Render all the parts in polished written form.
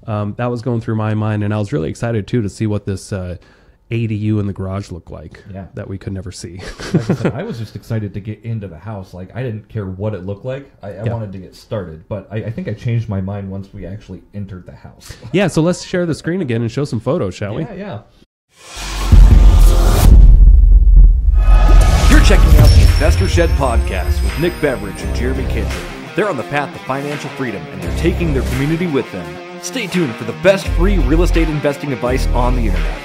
That was going through my mind, and I was really excited too to see what this ADU in the garage looked like. Yeah. That we could never see. Like I said, I was just excited to get into the house. Like, I didn't care what it looked like. I wanted to get started, but I think I changed my mind once we actually entered the house. Yeah, so let's share the screen again and show some photos, shall we? Yeah. You're checking out the Investor Shed Podcast with Nick Beveridge and Jeremy Kitchen. They're on the path to financial freedom, and they're taking their community with them. Stay tuned for the best free real estate investing advice on the internet.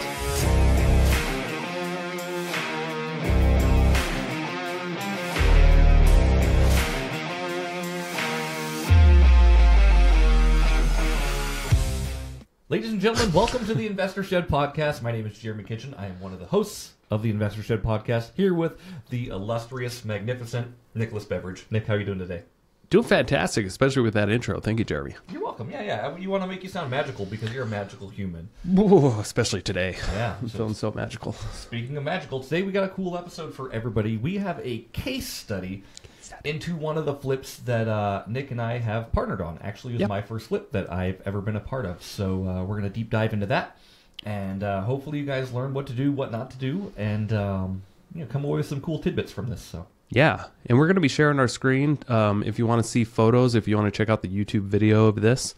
Ladies and gentlemen, welcome to the Investor Shed Podcast. My name is Jeremy Kitchen. I am one of the hosts of the Investor Shed Podcast, here with the illustrious, magnificent Nicholas Beveridge. Nick, how are you doing today? Doing fantastic, especially with that intro. Thank you, Jeremy. You're welcome. Yeah. You want to make you sound magical because you're a magical human. Ooh, especially today. Yeah. I'm feeling so magical. Speaking of magical, today we got a cool episode for everybody. We have a case study into one of the flips that Nick and I have partnered on. Actually, it was my first flip that I've ever been a part of. So we're going to deep dive into that. And hopefully you guys learn what to do, what not to do, and come away with some cool tidbits from this. So. Yeah, and we're going to be sharing our screen. If you want to see photos, if you want to check out the YouTube video of this,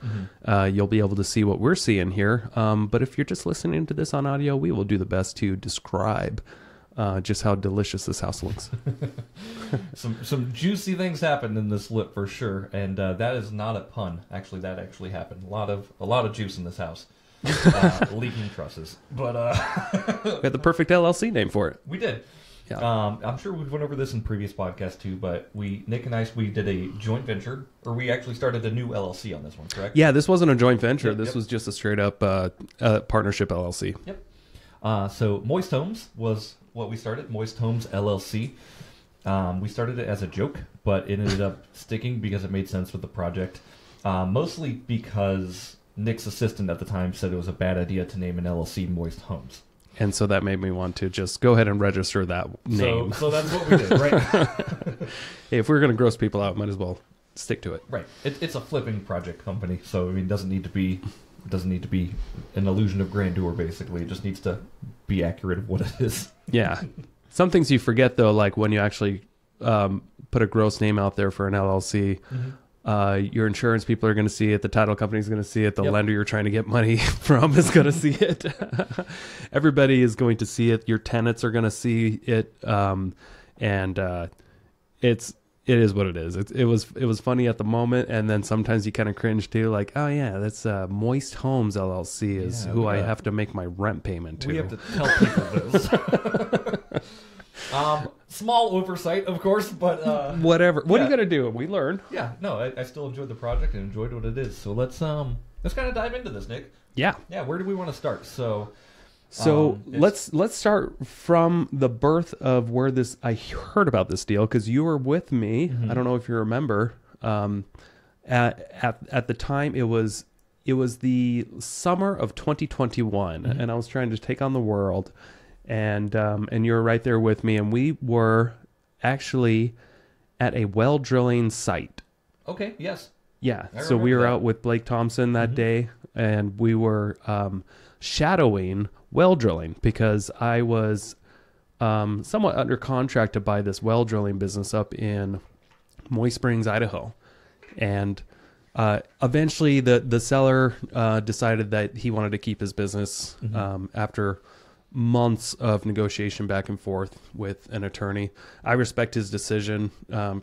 you'll be able to see what we're seeing here. But if you're just listening to this on audio, we will do the best to describe just how delicious this house looks. Some juicy things happened in this flip for sure, and that is not a pun. Actually, that actually happened. A lot of juice in this house. Leaking trusses, but we had the perfect LLC name for it. We did. Yeah. I'm sure we went over this in previous podcasts too, but Nick and I, we did a joint venture, or we actually started a new LLC on this one, correct? Yeah, this wasn't a joint venture. This was just a straight up partnership LLC. Yep. So Moist Homes was what we started, Moist Homes LLC. We started it as a joke, but it ended up sticking because it made sense with the project, mostly because Nick's assistant at the time said it was a bad idea to name an LLC Moist Homes. And so that made me want to just go ahead and register that name. So that's what we did, right? Hey, if we're going to gross people out, might as well stick to it. Right. It's a flipping project company, so I mean, it doesn't need to be an illusion of grandeur. Basically, it just needs to be accurate of what it is. Yeah. Some things you forget though, like when you actually put a gross name out there for an LLC. Your insurance people are going to see it. The title company is going to see it. The lender you're trying to get money from is going to see it. Everybody is going to see it. Your tenants are going to see it. It is what it is. It was funny at the moment, and then sometimes you kind of cringe too, like, oh yeah, that's Moist Homes LLC is who I have to make my rent payment to. We have to tell people this. Small oversight, of course, but whatever. What are you gonna do? We learn. Yeah, no, I still enjoyed the project and enjoyed what it is. So let's kind of dive into this, Nick. Yeah. Where do we want to start? So let's start from the birth of where this. I heard about this deal because you were with me. I don't know if you remember. At the time, it was the summer of 2021, and I was trying to take on the world. And you were right there with me, and we were actually at a well drilling site. Okay. Yes. Yeah. So we were out with Blake Thompson that day, and we were shadowing well drilling because I was somewhat under contract to buy this well drilling business up in Moist Springs, Idaho, and eventually the seller decided that he wanted to keep his business after months of negotiation back and forth with an attorney. I respect his decision.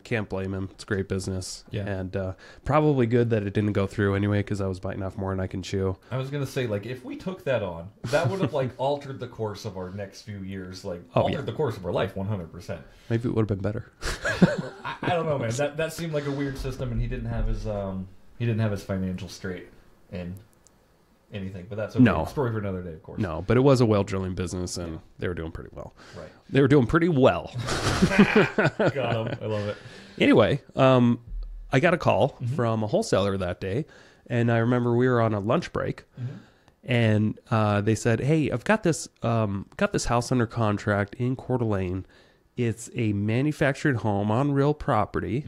Can't blame him. It's great business. Yeah. And probably good that it didn't go through anyway, because I was biting off more than I can chew. I was going to say, like, if we took that on, that would have, like, altered the course of our next few years. Like, altered the course of our life 100%. Maybe it would have been better. I don't know, man. That seemed like a weird system, and he didn't have his financials straight and anything, but that's a story for another day, of course. No, but it was a well drilling business, and they were doing pretty well. Right. They were doing pretty well. Got him. I love it. Anyway, I got a call from a wholesaler that day, and I remember we were on a lunch break, and they said, "Hey, I've got this house under contract in Coeur d'Alene, It's a manufactured home on real property,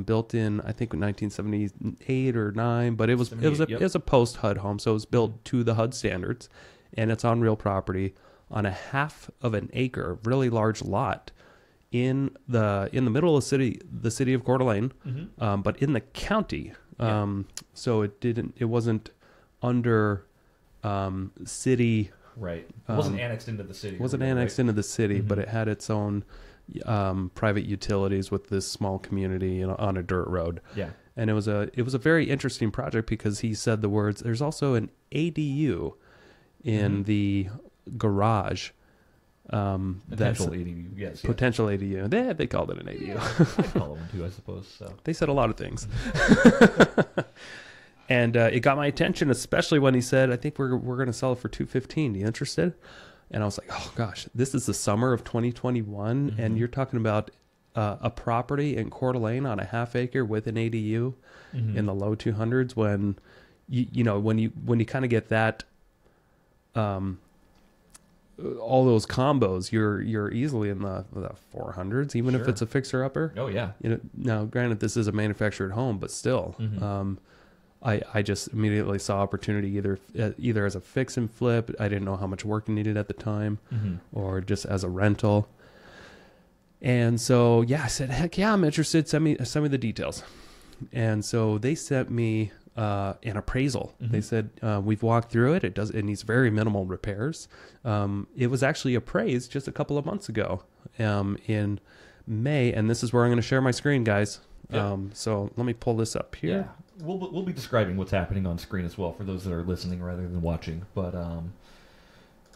built in, I think, 1978 or 9, but it was a post HUD home, so it was built to the HUD standards, and it's on real property on a half of an acre, really large lot in the middle of the city of Coeur d'Alene, but in the county. So it wasn't under city. Right. It wasn't annexed into the city. It wasn't annexed into the city, but it had its own private utilities with this small community on a dirt road. Yeah. And it was a very interesting project because he said the words, there's also an ADU in the garage. Potential ADU, yes. Potential ADU. They called it an ADU. Yeah, I'd call it one too, I suppose. So. They said a lot of things. And it got my attention, especially when he said, I think we're going to sell it for $215. You interested? And I was like, oh, gosh, this is the summer of 2021, and you're talking about a property in Coeur d'Alene on a half acre with an ADU in the low 200s when, when you kind of get that, all those combos, you're easily in the 400s, even if it's a fixer-upper. Oh, yeah. Now, granted, this is a manufactured home, but still, I just immediately saw opportunity either as a fix and flip. I didn't know how much work needed at the time, or just as a rental. And so, I said, heck yeah, I'm interested. Send me the details. And so they sent me an appraisal. They said, we've walked through it. It needs very minimal repairs. It was actually appraised just a couple of months ago, in May. And this is where I'm going to share my screen, guys. Yep. So let me pull this up here. Yeah. We'll be describing what's happening on screen as well for those that are listening rather than watching. But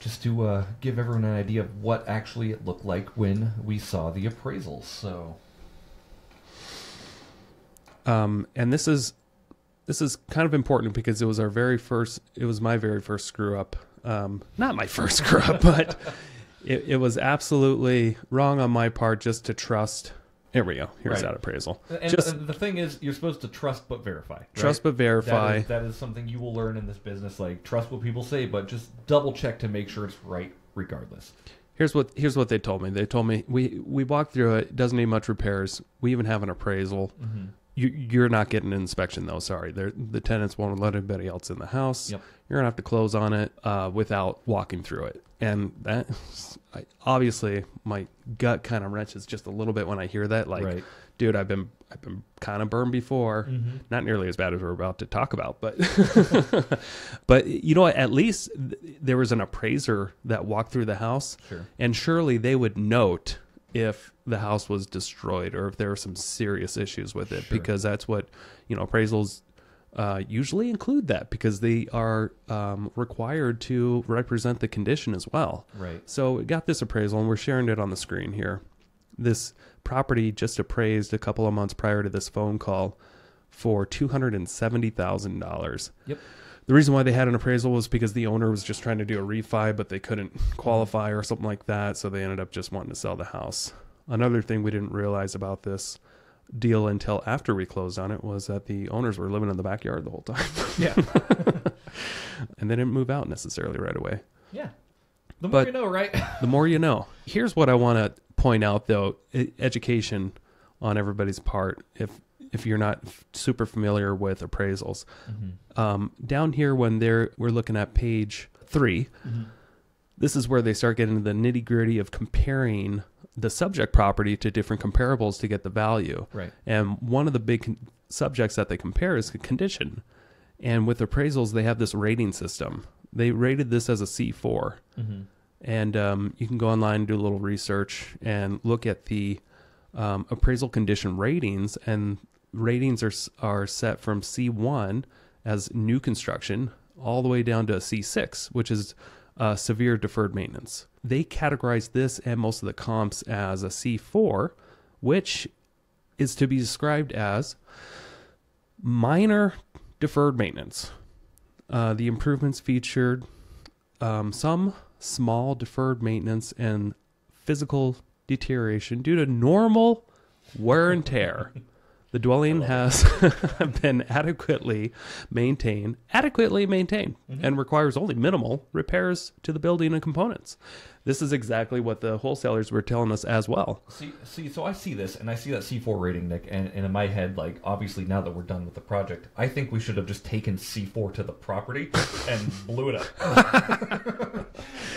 just to give everyone an idea of what actually it looked like when we saw the appraisals. So, and this is kind of important because it was my very first screw up. Not my first screw up, but it was absolutely wrong on my part just to trust. Here we go. Here's that appraisal. And the thing is, you're supposed to trust but verify. Right? Trust but verify. That is something you will learn in this business. Like, trust what people say, but just double check to make sure it's right regardless. Here's what they told me. They told me, we walked through it. It doesn't need much repairs. We even have an appraisal. You're not getting an inspection, though. Sorry. The tenants won't let anybody else in the house. Yep. You're going to have to close on it without walking through it. And that, obviously, my gut kind of wrenches just a little bit when I hear that. Like, dude, I've been kind of burned before. Not nearly as bad as we're about to talk about, but but you know what? At least there was an appraiser that walked through the house, and surely they would note if the house was destroyed or if there were some serious issues with it, because that's what appraisals usually include, that because they are required to represent the condition as well. Right. So we got this appraisal, and we're sharing it on the screen here. This property just appraised a couple of months prior to this phone call for $270,000. Yep. The reason why they had an appraisal was because the owner was just trying to do a refi, but they couldn't qualify or something like that, so they ended up just wanting to sell the house. Another thing we didn't realize about this deal until after we closed on it was that the owners were living in the backyard the whole time. Yeah. And they didn't move out necessarily right away. Yeah. The more you know, right? The more you know. Here's what I want to point out, though. Education on everybody's part, if you're not super familiar with appraisals. Down here when we're looking at page 3, this is where they start getting into the nitty-gritty of comparing the subject property to different comparables to get the value. Right. And one of the big subjects that they compare is the condition. And with appraisals, they have this rating system. They rated this as a C4. And you can go online and do a little research and look at the appraisal condition ratings. And ratings are set from C1 as new construction all the way down to C6, which is severe deferred maintenance. They categorize this and most of the comps as a C4, which is to be described as minor deferred maintenance. The improvements featured some small deferred maintenance and physical deterioration due to normal wear and tear The dwelling has been adequately maintained, and requires only minimal repairs to the building and components. This is exactly what the wholesalers were telling us as well. See, so I see this, and I see that C4 rating, Nick, and in my head, like, obviously now that we're done with the project, I think we should have just taken C4 to the property and blew it up.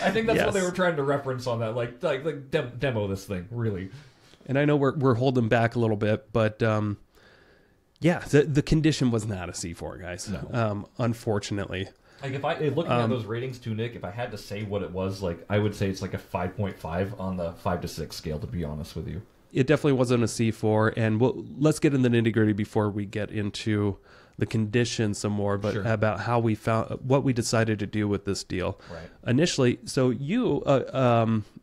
I think that's what they were trying to reference on that, like demo this thing, really. And I know we're holding back a little bit, but the condition was not a C4, guys. No. Unfortunately. Like looking at those ratings too, Nick, if I had to say what it was, like I would say it's like a 5.5 on the 5 to 6 scale, to be honest with you. It definitely wasn't a C4, and let's get in the nitty gritty before we get into the conditions some more, but about how we found what we decided to do with this deal. Right. Initially, so you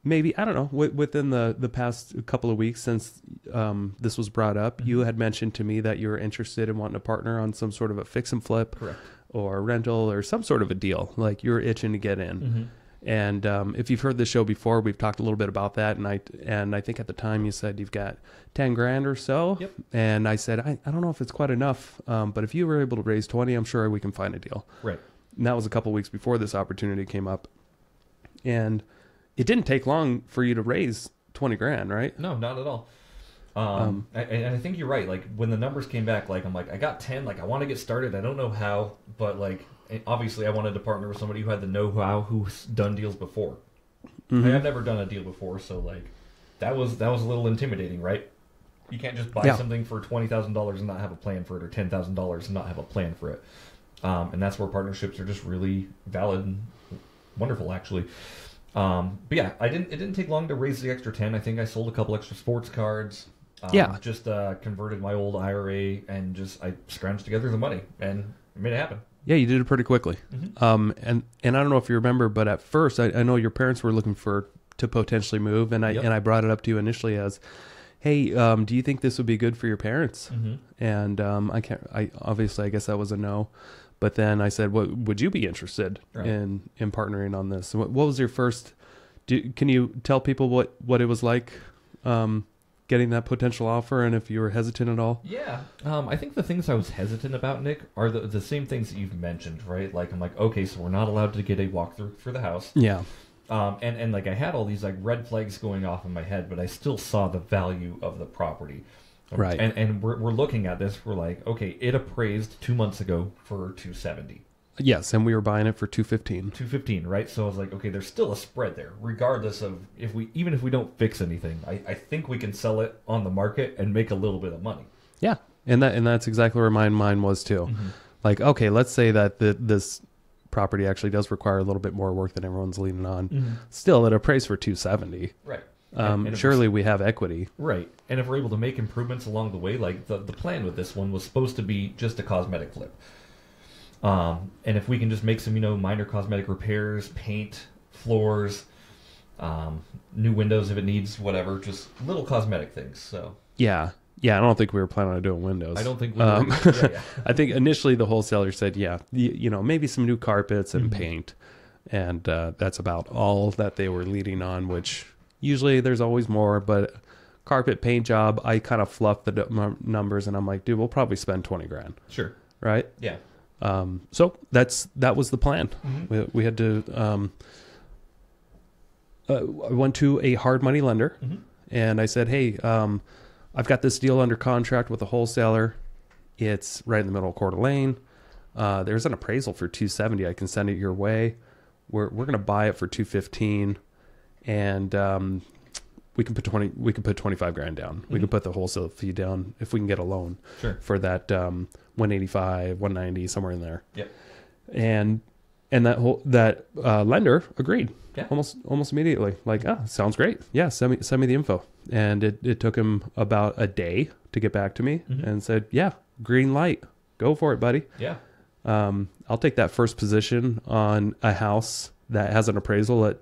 maybe, I don't know, within the past couple of weeks since this was brought up, you had mentioned to me that you were interested in wanting to partner on some sort of a fix and flip. Correct. Or rental or some sort of a deal, like you're itching to get in. Mm-hmm. And if you've heard the show before, we've talked a little bit about that. And I think at the time you said you've got 10 grand or so. Yep. And I said, I don't know if it's quite enough, but if you were able to raise 20, I'm sure we can find a deal. Right. And that was a couple of weeks before this opportunity came up. And it didn't take long for you to raise 20 grand, right? No, not at all. And I think you're right. Like when the numbers came back, like I'm like, I got 10. Like I want to get started. I don't know how, but like obviously I wanted to partner with somebody who had the know-how, who's done deals before. Mm-hmm. I've never done a deal before, so like that was a little intimidating, right? You can't just buy something for $20,000 and not have a plan for it, or $10,000 and not have a plan for it. And that's where partnerships are just really valid and wonderful, actually. But yeah, it didn't take long to raise the extra 10. I think I sold a couple extra sports cards. Just converted my old IRA and I scrounged together the money and made it happen. Yeah, you did it pretty quickly. Mm-hmm. And I don't know if you remember, but at first I know your parents were looking to potentially move, and I brought it up to you initially as, hey, do you think this would be good for your parents? Mm-hmm. And I guess that was a no. But then I said, would you be interested in partnering on this? What was your first? Can you tell people what it was like getting that potential offer, and if you were hesitant at all? Yeah. I think the things I was hesitant about, Nick, are the same things that you've mentioned, right? Like I'm like, okay, so we're not allowed to get a walkthrough for the house. Yeah. And like I had all these like red flags going off in my head, but I still saw the value of the property. Right. And we're looking at this. We're like, okay, it appraised 2 months ago for $270. Yes, and we were buying it for $215. $215, right? So I was like, okay, there's still a spread there, regardless of even if we don't fix anything. I think we can sell it on the market and make a little bit of money. Yeah, and that's exactly where mine was too. Mm-hmm. Like, okay, let's say that this property actually does require a little bit more work than everyone's leaning on. Mm-hmm. Still, it appraised for $270. Right. And surely we have equity. Right. And if we're able to make improvements along the way, like the plan with this one was supposed to be just a cosmetic flip. And if we can just make some, minor cosmetic repairs, paint, floors, new windows if it needs, whatever, just little cosmetic things. So yeah, I don't think we were planning on doing windows. I don't think we were. Yeah. I think initially the wholesaler said, maybe some new carpets and paint, and that's about all that they were leading on. Which usually there's always more, but carpet paint job, I kind of fluffed the numbers, and I'm like, dude, we'll probably spend 20 grand. Sure. Right. Yeah. So that was the plan. Mm-hmm. We had to, I went to a hard money lender, and I said, hey, I've got this deal under contract with a wholesaler. It's right in the middle of Coeur d'Alene. There's an appraisal for $270. I can send it your way. We're going to buy it for $215, and we can put 25 grand down. We can put the wholesale fee down if we can get a loan for that 185, 190, somewhere in there. Yep. And that lender agreed. Yeah. Almost immediately. Like, sounds great. Yeah, send me the info. And it took him about a day to get back to me and said, yeah, green light. Go for it, buddy. Yeah. I'll take that first position on a house that has an appraisal at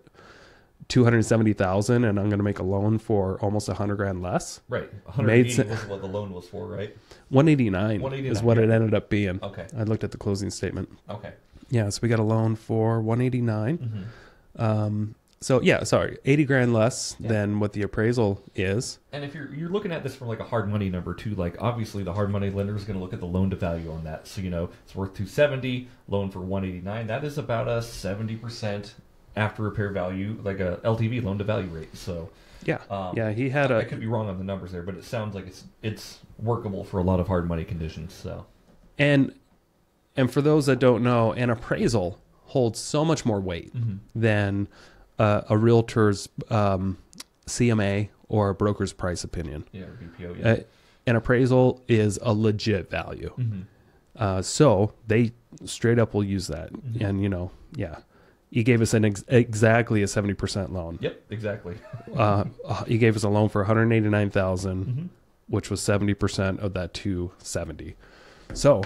$270,000, and I'm going to make a loan for almost $100 grand less. Right. 180 was what the loan was for, right? 189 is what it ended up being. Okay. I looked at the closing statement. Okay. Yeah, so we got a loan for 189. So yeah, sorry, 80 grand less than what the appraisal is. And if you're looking at this from like a hard money number too, like obviously the hard money lender is going to look at the loan to value on that. So it's worth 270, loan for 189. That is about a 70% after repair value, like a LTV, loan to value rate. So yeah, he had I could be wrong on the numbers there, but it sounds like it's workable for a lot of hard money conditions. So and for those that don't know, an appraisal holds so much more weight than a realtor's CMA or a broker's price opinion. Yeah, or BPO. Yeah. An appraisal is a legit value. So they straight up will use that. And, he gave us exactly a 70% loan. Yep, exactly. He gave us a loan for $189,000, which was 70% of that 270. So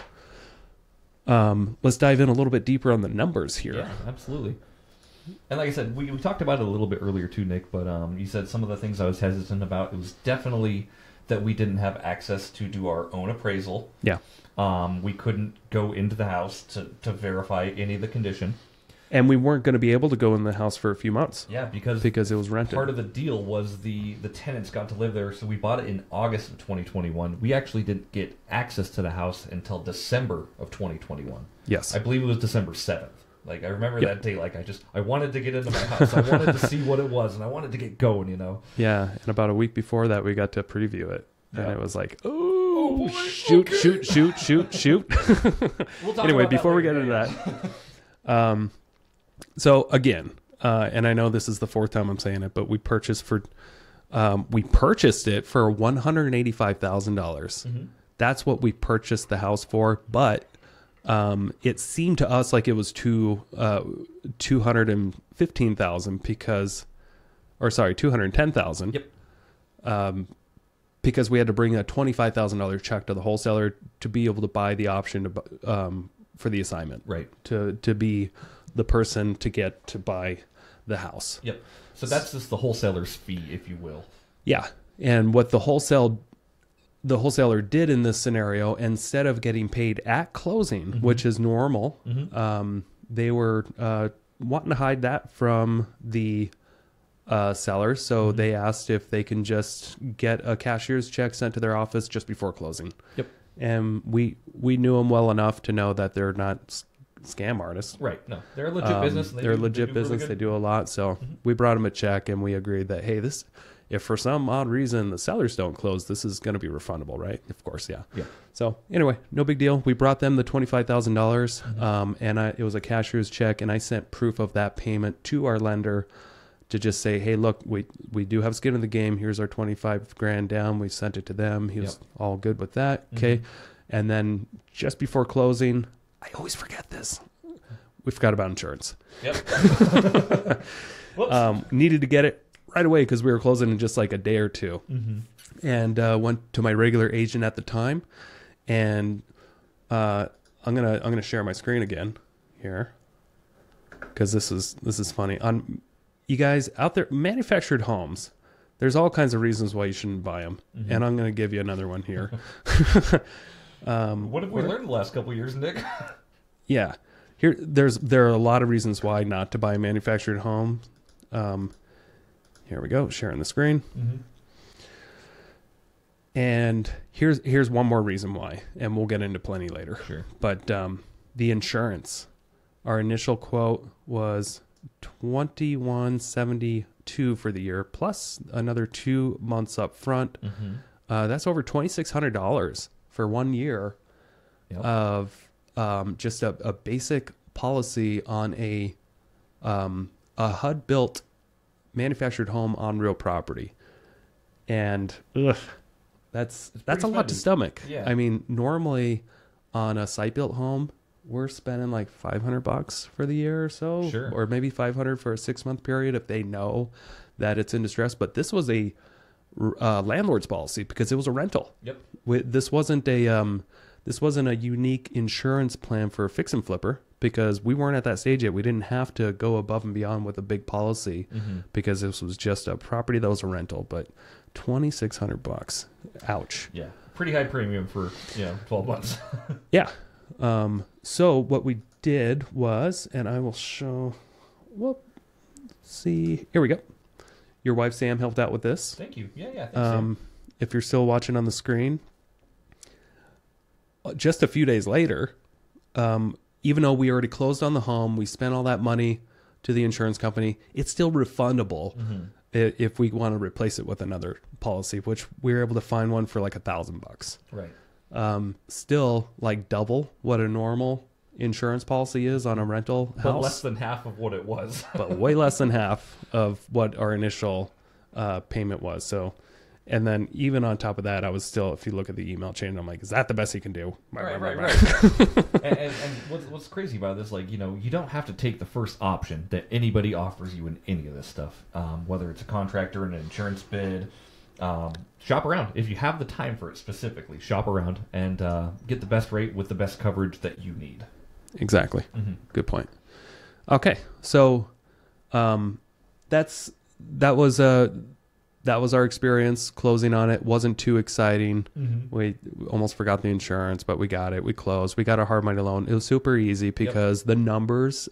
let's dive in a little bit deeper on the numbers here. Yeah, absolutely. And like I said, we talked about it a little bit earlier too, Nick, but you said some of the things I was hesitant about. It was definitely that we didn't have access to do our own appraisal. Yeah. We couldn't go into the house to verify any of the condition. And we weren't going to be able to go in the house for a few months. Yeah, because it was rented. Part of the deal was the tenants got to live there, so we bought it in August of 2021. We actually didn't get access to the house until December of 2021. Yes. I believe it was December 7th. Like, I remember that day, like, I wanted to get into my house. I wanted to see what it was, and I wanted to get going, Yeah, and about a week before that, we got to preview it. And it was like, boy, shoot. We'll talk anyway, about before that we get later. into that, so again, and I know this is the fourth time I'm saying it, but we purchased it for $185,000. That's what we purchased the house for, but it seemed to us like it was $215,000 $210,000. Yep. Because we had to bring a $25,000 check to the wholesaler to be able to buy the option to for the assignment, right? To be the person to get to buy the house. Yep. So that's just the wholesaler's fee, if you will. Yeah. And what the wholesaler did in this scenario, instead of getting paid at closing, which is normal, they were wanting to hide that from the seller. So they asked if they can just get a cashier's check sent to their office just before closing. Yep. And we knew them well enough to know that they're not scam artists. Right. No, they're a legit business. They're a legit business. They do a lot. So we brought them a check and we agreed that, hey, if for some odd reason the sellers don't close, this is going to be refundable, right? Of course, yeah. Yeah. So anyway, no big deal. We brought them the $25,000, and it was a cashier's check, and I sent proof of that payment to our lender to just say, hey, look, we do have skin in the game. Here's our 25 grand down. We sent it to them. He was all good with that. Okay. And then just before closing, I always forget this. We forgot about insurance. Yep. Needed to get it right away because we were closing in just like a day or two. And went to my regular agent at the time. And I'm gonna share my screen again here because this is funny. You guys out there, manufactured homes, there's all kinds of reasons why you shouldn't buy them. And I'm going to give you another one here. What have we learned the last couple of years, Nick? Yeah. There are a lot of reasons why not to buy a manufactured home. Here we go, sharing the screen. And here's one more reason why, and we'll get into plenty later. Sure. But the insurance, our initial quote was $2,172 for the year, plus another 2 months up front. That's over $2,600 for 1 year of just a basic policy on a HUD built manufactured home on real property. And that's a lot to stomach. Yeah. I mean, normally on a site built home, we're spending like $500 for the year or so, or maybe $500 for a 6-month period if they know that it's in distress. But this was a landlord's policy because it was a rental. Yep. This wasn't a unique insurance plan for a fix and flipper because we weren't at that stage yet. We didn't have to go above and beyond with a big policy because this was just a property that was a rental. But $2,600, ouch. Yeah, pretty high premium for 12 months. Yeah. So what we did was, and I will show, see. Here we go. Your wife Sam helped out with this. Thank you. Yeah, thanks, Sam. If you're still watching on the screen, just a few days later, even though we already closed on the home, we spent all that money to the insurance company, it's still refundable if we want to replace it with another policy, which we were able to find one for like $1,000. Right. Still like double what a normal insurance policy is on a rental house. But less than half of what it was. But way less than half of what our initial payment was. So, and then even on top of that, I was still, if you look at the email chain, I'm like, is that the best you can do? Right. and what's crazy about this, like, you know, you don't have to take the first option that anybody offers you in any of this stuff, whether it's a contractor, an insurance bid. Shop around. If you have the time for it specifically, shop around and get the best rate with the best coverage that you need. Exactly. Good point. Okay. So that was our experience closing on it. Wasn't too exciting. We almost forgot the insurance, but we got it. We closed. We got a hard money loan. It was super easy because the numbers,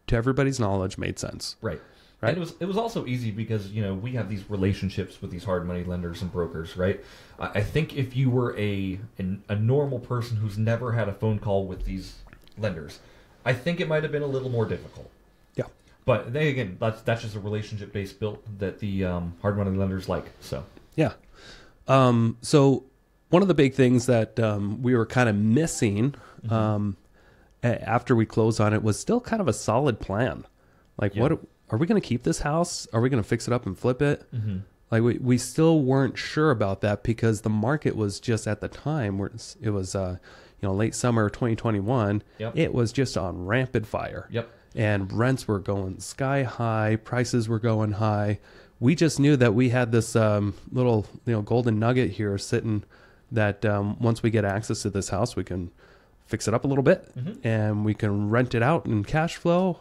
to everybody's knowledge, made sense. Right. And it was also easy because, you know, we have these relationships with these hard money lenders and brokers, right? I think if you were a normal person who's never had a phone call with these lenders, I think it might have been a little more difficult. Yeah. But then again, that's just a relationship based built that the hard money lenders like. So yeah. So one of the big things that we were kind of missing after we closed on it was still kind of a solid plan. Like what are we going to keep this house? Are we going to fix it up and flip it? Like we still weren't sure about that because the market was just at the time where it was late summer 2021. It was just on rampant fire. And rents were going sky high, prices were going high. We just knew that we had this little golden nugget here sitting that once we get access to this house, we can fix it up a little bit and we can rent it out in cash flow,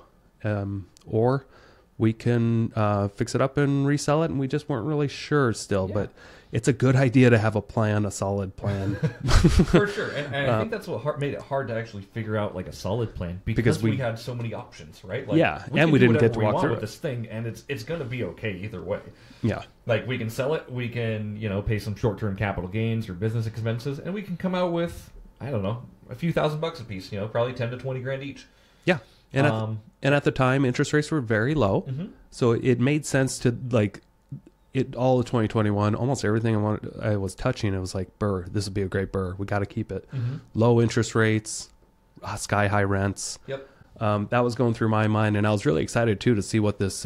or we can fix it up and resell it, and we just weren't really sure still. But it's a good idea to have a plan, a solid plan. For sure. And I think that's what made it hard to actually figure out like a solid plan because we had so many options, right? Like, and we didn't get to walk through with this thing, and it's going to be okay either way. Yeah. Like we can sell it, we can, pay some short-term capital gains or business expenses, and we can come out with, I don't know, a few $1,000 a piece, probably 10 to 20 grand each. Yeah. And at the time, interest rates were very low, so it made sense to all of 2021. Almost everything I was touching, it was like, Burr, this would be a great Burr. We got to keep it. Low interest rates, sky high rents. That was going through my mind, and I was really excited too to see what this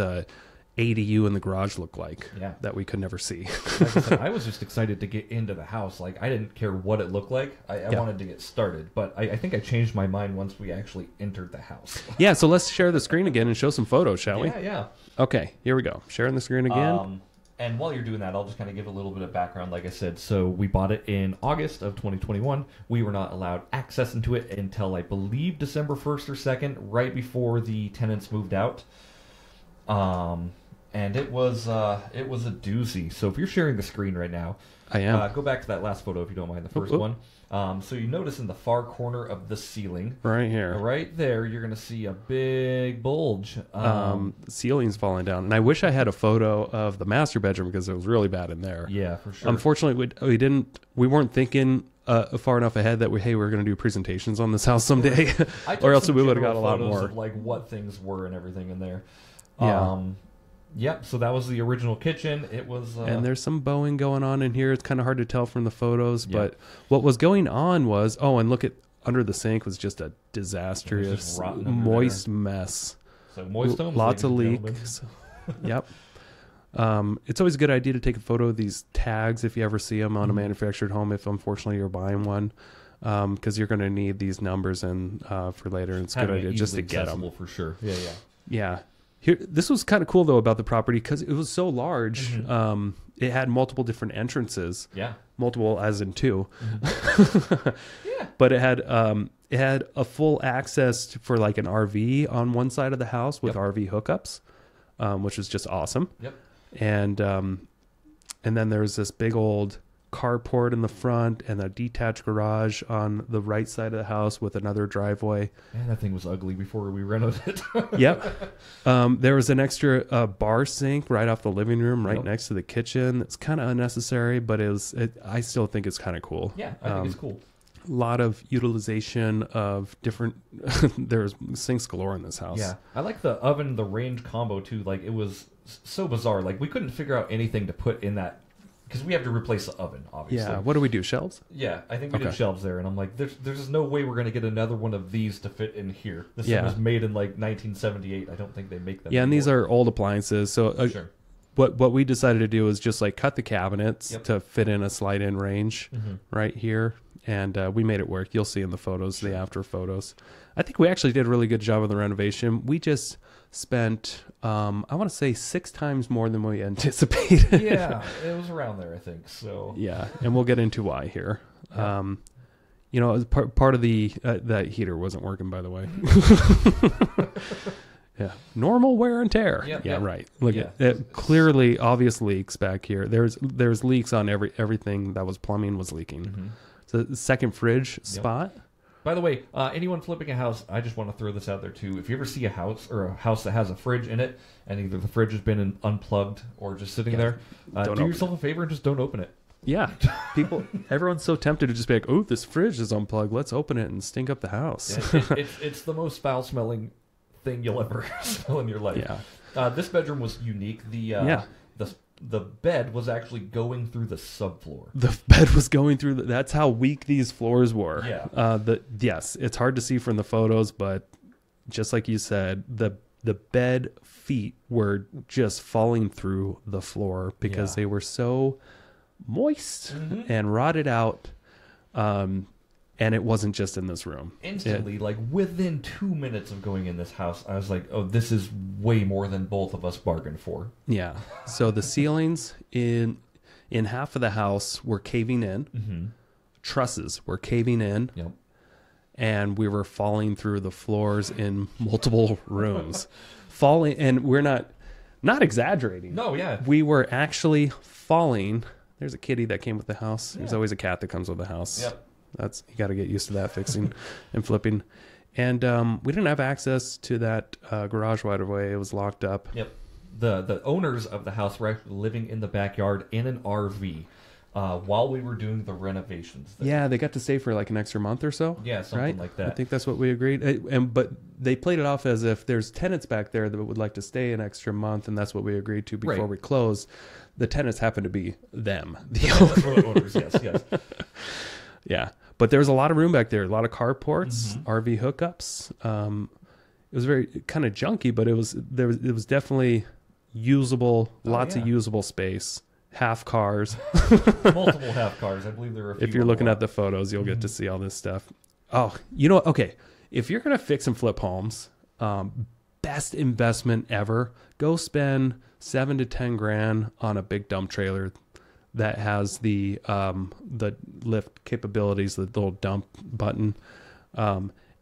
ADU in the garage looked like. That we could never see. Like I said, I was just excited to get into the house. Like I didn't care what it looked like. I wanted to get started, but I think I changed my mind once we actually entered the house. So let's share the screen again and show some photos, shall we? Yeah. Okay, here we go. Sharing the screen again. And while you're doing that, I'll just kind of give a little bit of background. Like I said, so we bought it in August of 2021. We were not allowed access into it until I believe December 1st or 2nd, right before the tenants moved out. And it was a doozy. So if you're sharing the screen right now, I am. Go back to that last photo if you don't mind, the first one. So you notice in the far corner of the ceiling, right here, right there, you're going to see a big bulge. The ceiling's falling down, and I wish I had a photo of the master bedroom because it was really bad in there. Yeah, for sure. Unfortunately, we weren't thinking far enough ahead that we're going to do presentations on this house someday, or else we would have got a lot more. Of, like what things were and everything in there. Yeah. So that was the original kitchen. It was, and there's some bowing going on in here. It's kind of hard to tell from the photos, but what was going on was, and look at under the sink was just a disastrous, moist mess. So moist homes, lots of leaks. Yep. It's always a good idea to take a photo of these tags if you ever see them on a manufactured home. If unfortunately you're buying one, because you're going to need these numbers for later. And it's a good idea just to get them for sure. Yeah. Here, this was kind of cool though about the property because it was so large. It had multiple different entrances. Multiple as in two. But it had a full access for like an RV on one side of the house with RV hookups, which was just awesome. And then there's this big old carport in the front and a detached garage on the right side of the house with another driveway. Man, that thing was ugly before we renovated it. Yep. There was an extra bar sink right off the living room, right next to the kitchen. It's kind of unnecessary, but I still think it's kind of cool. Yeah, I think it's cool. A lot of utilization of different. There's sinks galore in this house. Yeah, I like the oven, the range combo too. Like, it was so bizarre. Like, we couldn't figure out anything to put in that. Because we have to replace the oven, obviously. Yeah. What do we do? Shelves? Yeah, I think we did shelves there, and I'm like, there's just no way we're going to get another one of these to fit in here. This one was made in like 1978. I don't think they make them. Yeah, anymore. And these are old appliances. So sure. What we decided to do is just like cut the cabinets to fit in a slide-in range right here, and we made it work. You'll see in the photos, the after photos. I think we actually did a really good job on the renovation. We just spent, I want to say 6 times more than we anticipated. Yeah, it was around there, I think. So yeah, and we'll get into why here. Yeah. Part of the that heater wasn't working, by the way. Yeah, normal wear and tear. Right. Look at it. Clearly, obvious leaks back here. There's leaks on everything that was plumbing was leaking. So the second fridge spot. By the way, anyone flipping a house, I just want to throw this out there too. If you ever see a house that has a fridge in it, and either the fridge has been unplugged or just sitting there, do yourself a favor and just don't open it. Yeah, everyone's so tempted to just be like, "Oh, this fridge is unplugged. Let's open it and stink up the house." Yeah, it's the most foul-smelling thing you'll ever smell in your life. Yeah. This bedroom was unique. The bed was actually going through the subfloor. The bed was going through. That's how weak these floors were. Yeah. Yes, it's hard to see from the photos, but just like you said, the bed feet were just falling through the floor because they were so moist and rotted out. And it wasn't just in this room. Instantly, like within 2 minutes of going in this house, I was like, oh, this is way more than both of us bargained for. Yeah. So the ceilings in half of the house were caving in. Trusses were caving in. Yep. And we were falling through the floors in multiple rooms. And we're not exaggerating. No, yeah. We were actually falling. There's a kitty that came with the house. There's always a cat that comes with the house. Yep. You got to get used to that fixing and flipping. And we didn't have access to that garage right away. It was locked up. Yep. The owners of the house were actually living in the backyard in an RV while we were doing the renovations there. Yeah, they got to stay for like an extra month or so. Yeah, something like that. I think that's what we agreed. But they played it off as if there's tenants back there that would like to stay an extra month, and that's what we agreed to before we closed. The tenants happened to be them. The owners, yes. Yeah, but there was a lot of room back there, a lot of carports, RV hookups. It was very kind of junky, but it was definitely usable, lots of usable space. Half cars. Multiple half cars. I believe there were a few. If you're looking at the photos, you'll get to see all this stuff. Oh, okay. If you're going to fix and flip homes, best investment ever, go spend $7 to $10,000 on a big dump trailer that has the lift capabilities, the little dump button.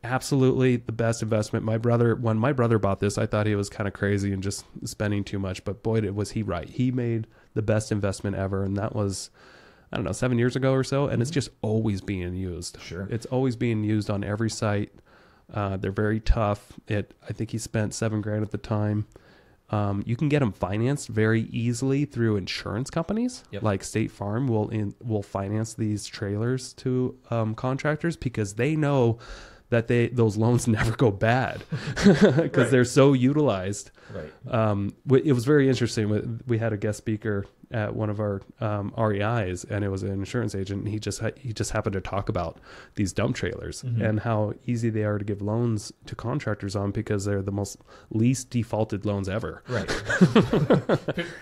Absolutely the best investment. When my brother bought this, I thought he was kind of crazy and just spending too much, but boy, was he right. He made the best investment ever, and that was, I don't know, 7 years ago or so, and it's just always being used. Sure. It's always being used on every site. They're very tough. I think he spent $7,000 at the time. You can get them financed very easily through insurance companies. Yep. Like State Farm will finance these trailers to contractors because they know that those loans never go bad because they're so utilized. Right. It was very interesting. We had a guest speaker at one of our REIs, and it was an insurance agent. And he just happened to talk about these dump trailers and how easy they are to give loans to contractors on because they're the least defaulted loans ever. Right.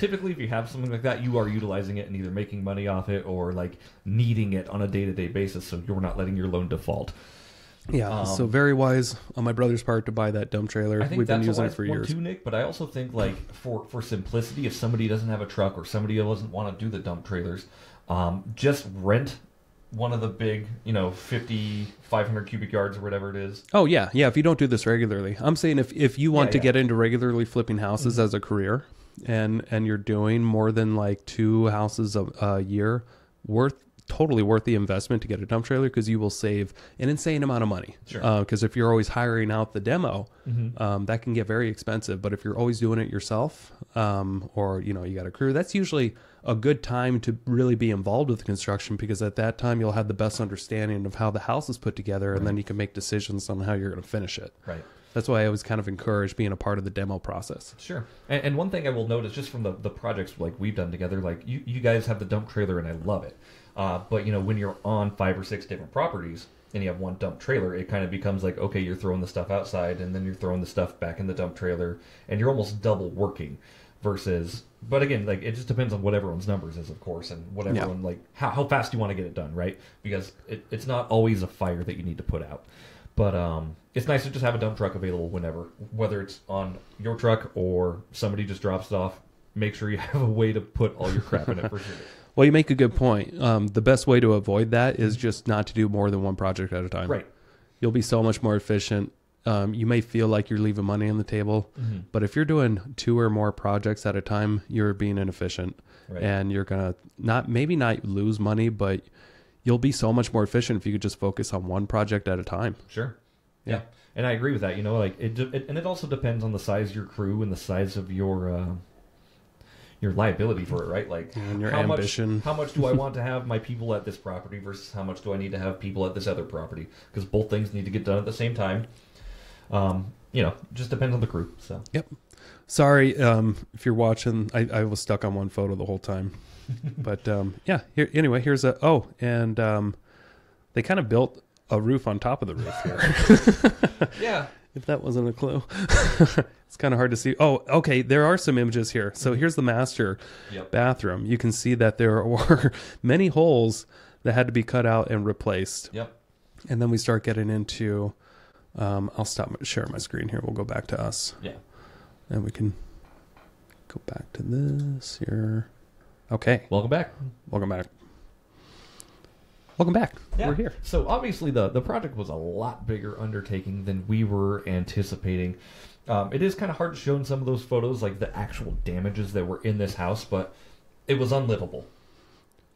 Typically, if you have something like that, you are utilizing it and either making money off it or like needing it on a day-to-day basis, so you're not letting your loan default. Yeah, so very wise on my brother's part to buy that dump trailer. I think We've been that's using it for years. Too, Nick, but I also think like for simplicity, if somebody doesn't have a truck or somebody doesn't want to do the dump trailers, just rent one of the big, 500 cubic yards or whatever it is. Oh yeah. If you don't do this regularly, I'm saying if you want to get into regularly flipping houses as a career, and you're doing more than like 2 houses a year, totally worth the investment to get a dump trailer, because you will save an insane amount of money. Sure. Because if you're always hiring out the demo, that can get very expensive. But if you're always doing it yourself, or you got a crew, that's usually a good time to really be involved with the construction, because at that time you'll have the best understanding of how the house is put together, and then you can make decisions on how you're going to finish it. Right. That's why I always kind of encourage being a part of the demo process. Sure. And one thing I will notice just from the projects like we've done together, like you guys have the dump trailer and I love it. But when you're on 5 or 6 different properties and you have one dump trailer, it kind of becomes like, okay, you're throwing the stuff outside and then you're throwing the stuff back in the dump trailer, and you're almost double working versus, but again, like it just depends on what everyone's numbers is, of course, and what everyone, like how fast you want to get it done, right? Because it's not always a fire that you need to put out. But it's nice to just have a dump truck available whenever, whether it's on your truck or somebody just drops it off. Make sure you have a way to put all your crap in it for sure. Well, you make a good point. The best way to avoid that is just not to do more than one project at a time. Right. You'll be so much more efficient. You may feel like you're leaving money on the table, but if you're doing 2 or more projects at a time, you're being inefficient. Right. And you're going to maybe not lose money, but you'll be so much more efficient if you could just focus on one project at a time. Sure. Yeah. And I agree with that. Like and it also depends on the size of your crew and the size of your liability for it, right? Like, and your ambition. How much do I want to have my people at this property versus how much do I need to have people at this other property? Because both things need to get done at the same time. Just depends on the crew. So. Yep. Sorry, if you're watching, I was stuck on one photo the whole time. But here's they kind of built a roof on top of the roof here. Yeah. If that wasn't a clue. It's kind of hard to see. Oh, okay, there are some images here. So here's the master bathroom. You can see that there were many holes that had to be cut out and replaced. Yep. And then we start getting into, I'll stop sharing my screen here. We'll go back to us. Yeah. And we can go back to this here. Okay. Welcome back. Welcome back. Welcome back. Yeah. We're here. So obviously the project was a lot bigger undertaking than we were anticipating. It is kind of hard to show in some of those photos, like the actual damages that were in this house, but it was unlivable.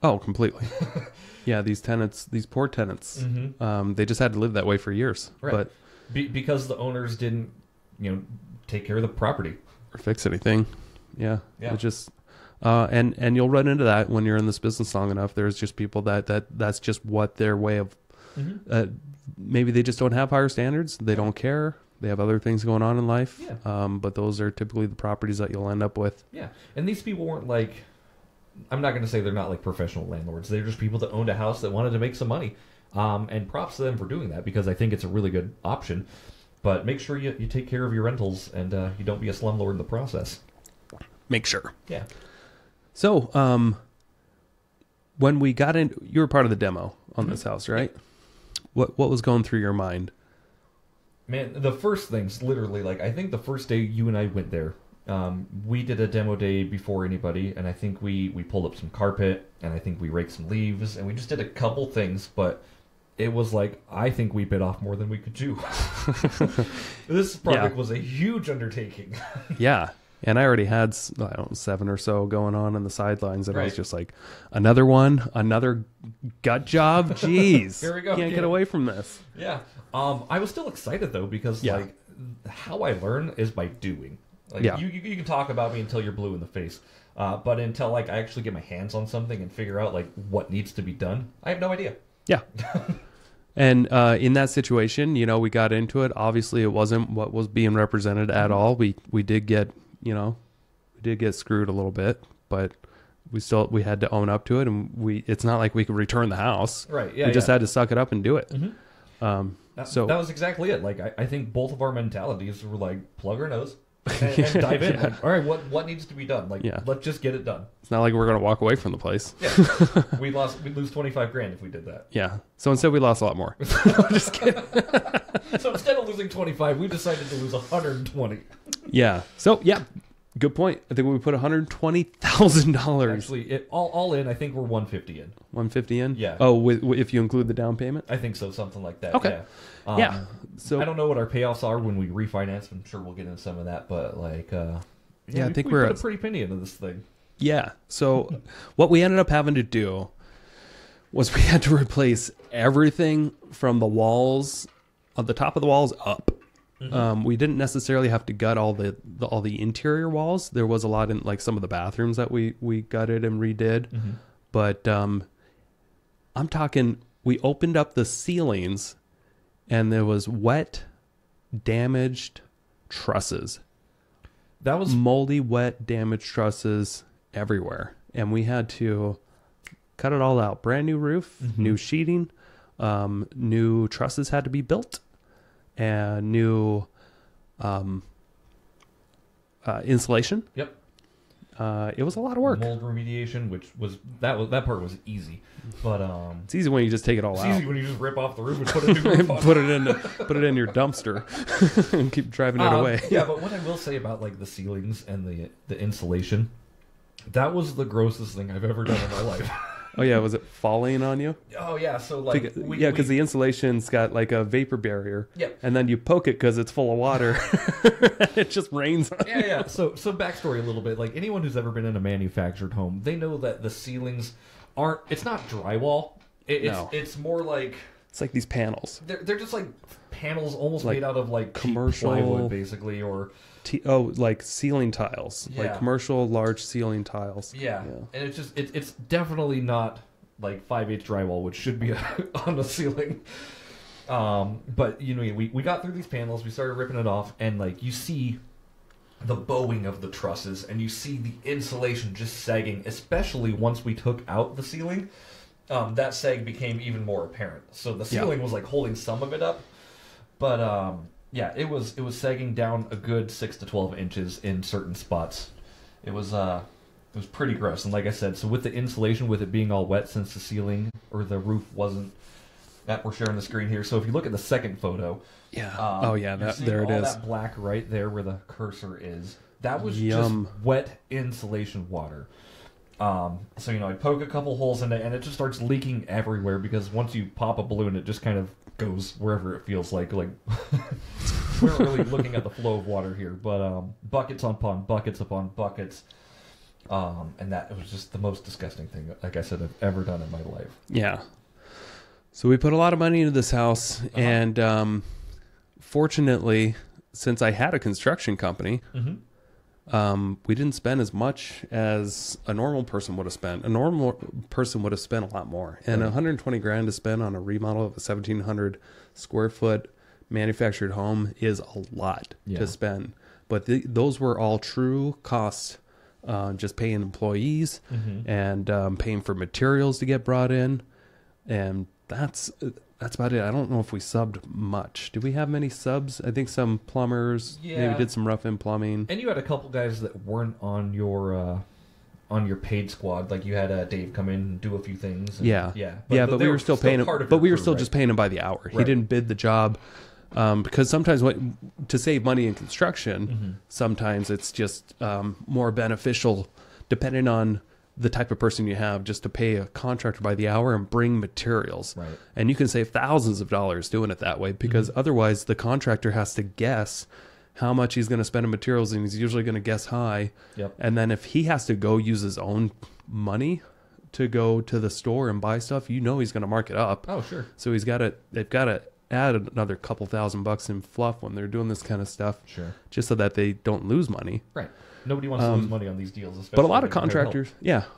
Oh, completely. Yeah, these poor tenants, they just had to live that way for years. Right. But because the owners didn't, take care of the property. Or fix anything. Yeah. It just... and you'll run into that when you're in this business long enough. There's just people that's just what their way of, maybe they just don't have higher standards. They don't care. They have other things going on in life. Yeah. But those are typically the properties that you'll end up with. Yeah. And these people weren't like, I'm not going to say they're not like professional landlords. They're just people that owned a house that wanted to make some money. And props to them for doing that, because I think it's a really good option. But make sure you take care of your rentals and you don't be a slumlord in the process. Make sure. Yeah. So, when we got in, you were part of the demo on this house, right? What was going through your mind? Man, the first things, literally, like, I think the first day you and I went there, we did a demo day before anybody, and I think we pulled up some carpet, and I think we raked some leaves, and we just did a couple things, but it was like, I think we bit off more than we could chew. This project was a huge undertaking. Yeah. And I already had 7 or so going on the sidelines, and I was just like, another gut job? Jeez. Here we go. Can't get away from this. Yeah. I was still excited, though, because like how I learn is by doing. Like, you can talk about me until you're blue in the face. But until like I actually get my hands on something and figure out like what needs to be done, I have no idea. Yeah. And in that situation, we got into it. Obviously, it wasn't what was being represented at all. We did get... we did get screwed a little bit, but we had to own up to it, and it's not like we could return the house. Right. Yeah. We just had to suck it up and do it. So that was exactly it. Like I think both of our mentalities were like plug our nose and dive in. Like, all right, what needs to be done? Like, let's just get it done. It's not like we're gonna walk away from the place. Yeah. We'd lose $25,000 if we did that. Yeah. So instead, we lost a lot more. Just kidding. So instead of losing 25, we decided to lose 120. Yeah. So good point. I think we put $120,000. Actually, all in, I think we're 150 in. 150 in? Yeah. Oh, if you include the down payment? I think so, something like that. Okay. Yeah. So I don't know what our payoffs are when we refinance. I'm sure we'll get into some of that, but like, I think we put a pretty penny into this thing. Yeah. So what we ended up having to do was we had to replace everything from the walls, on the top of the walls up. We didn't necessarily have to gut all the interior walls. There was a lot in like some of the bathrooms that we gutted and redid. But I'm talking, we opened up the ceilings and there was wet, damaged trusses. That was moldy, wet, damaged trusses everywhere. And we had to cut it all out. Brand new roof, new sheeting, new trusses had to be built. And new insulation. Yep. It was a lot of work. Mold remediation, which was that part was easy, but it's easy when you just take it all out. It's easy when you just rip off the roof and put a new roof on. put it in your dumpster and keep driving it away. Yeah, but what I will say about like the ceilings and the insulation, that was the grossest thing I've ever done in my life. Oh yeah, was it falling on you? Oh yeah, so like because the insulation's got like a vapor barrier. Yep. And then you poke it because it's full of water. It just rains on you. Yeah. So backstory a little bit. Like anyone who's ever been in a manufactured home, they know that the ceilings aren't. It's not drywall. It's more like. It's like these panels. They're just like panels, almost like made out of like commercial cheap plywood, basically, or. Like ceiling tiles, like commercial large ceiling tiles. Yeah. And it's definitely not like 5/8 drywall, which should be on the ceiling. But you know, we got through these panels, we started ripping it off, and like you see the bowing of the trusses, and you see the insulation just sagging, especially once we took out the ceiling. That sag became even more apparent. So the ceiling was like holding some of it up, but yeah, it was sagging down a good 6 to 12 inches in certain spots. It was pretty gross. And like I said, so with the insulation, with it being all wet since the ceiling or the roof wasn't, that we're sharing the screen here. So if you look at the second photo, there it is. That black right there where the cursor is. That was just wet insulation water. So you know, I poke a couple holes in it, and it just starts leaking everywhere because once you pop a balloon, it just kind of goes wherever it feels like. Like we're really looking at the flow of water here, but buckets upon buckets upon buckets, and that was just the most disgusting thing, like I said, I've ever done in my life. Yeah. So we put a lot of money into this house, and fortunately, since I had a construction company. We didn't spend as much as a normal person would have spent. A normal person would have spent a lot more. And $120,000 to spend on a remodel of a 1,700 square foot manufactured home is a lot to spend. But those were all true costs, just paying employees and paying for materials to get brought in. And that's about it. I don't know if we subbed much. Do we have many subs? I think some plumbers maybe did some rough-in plumbing. And you had a couple guys that weren't on your paid squad. Like you had Dave come in and do a few things. And, but we were still paying him. But we were still just paying him by the hour. Right. He didn't bid the job because sometimes to save money in construction, sometimes it's just more beneficial, depending on the type of person you have, just to pay a contractor by the hour and bring materials. Right. And you can save thousands of dollars doing it that way because otherwise the contractor has to guess how much he's going to spend on materials, and he's usually going to guess high. Yep. And then if he has to go use his own money to go to the store and buy stuff, you know he's going to mark it up. Oh, sure. So they've got to add another couple $1,000 in fluff when they're doing this kind of stuff. Sure. Just so that they don't lose money. Right. Nobody wants to lose money on these deals, especially. But a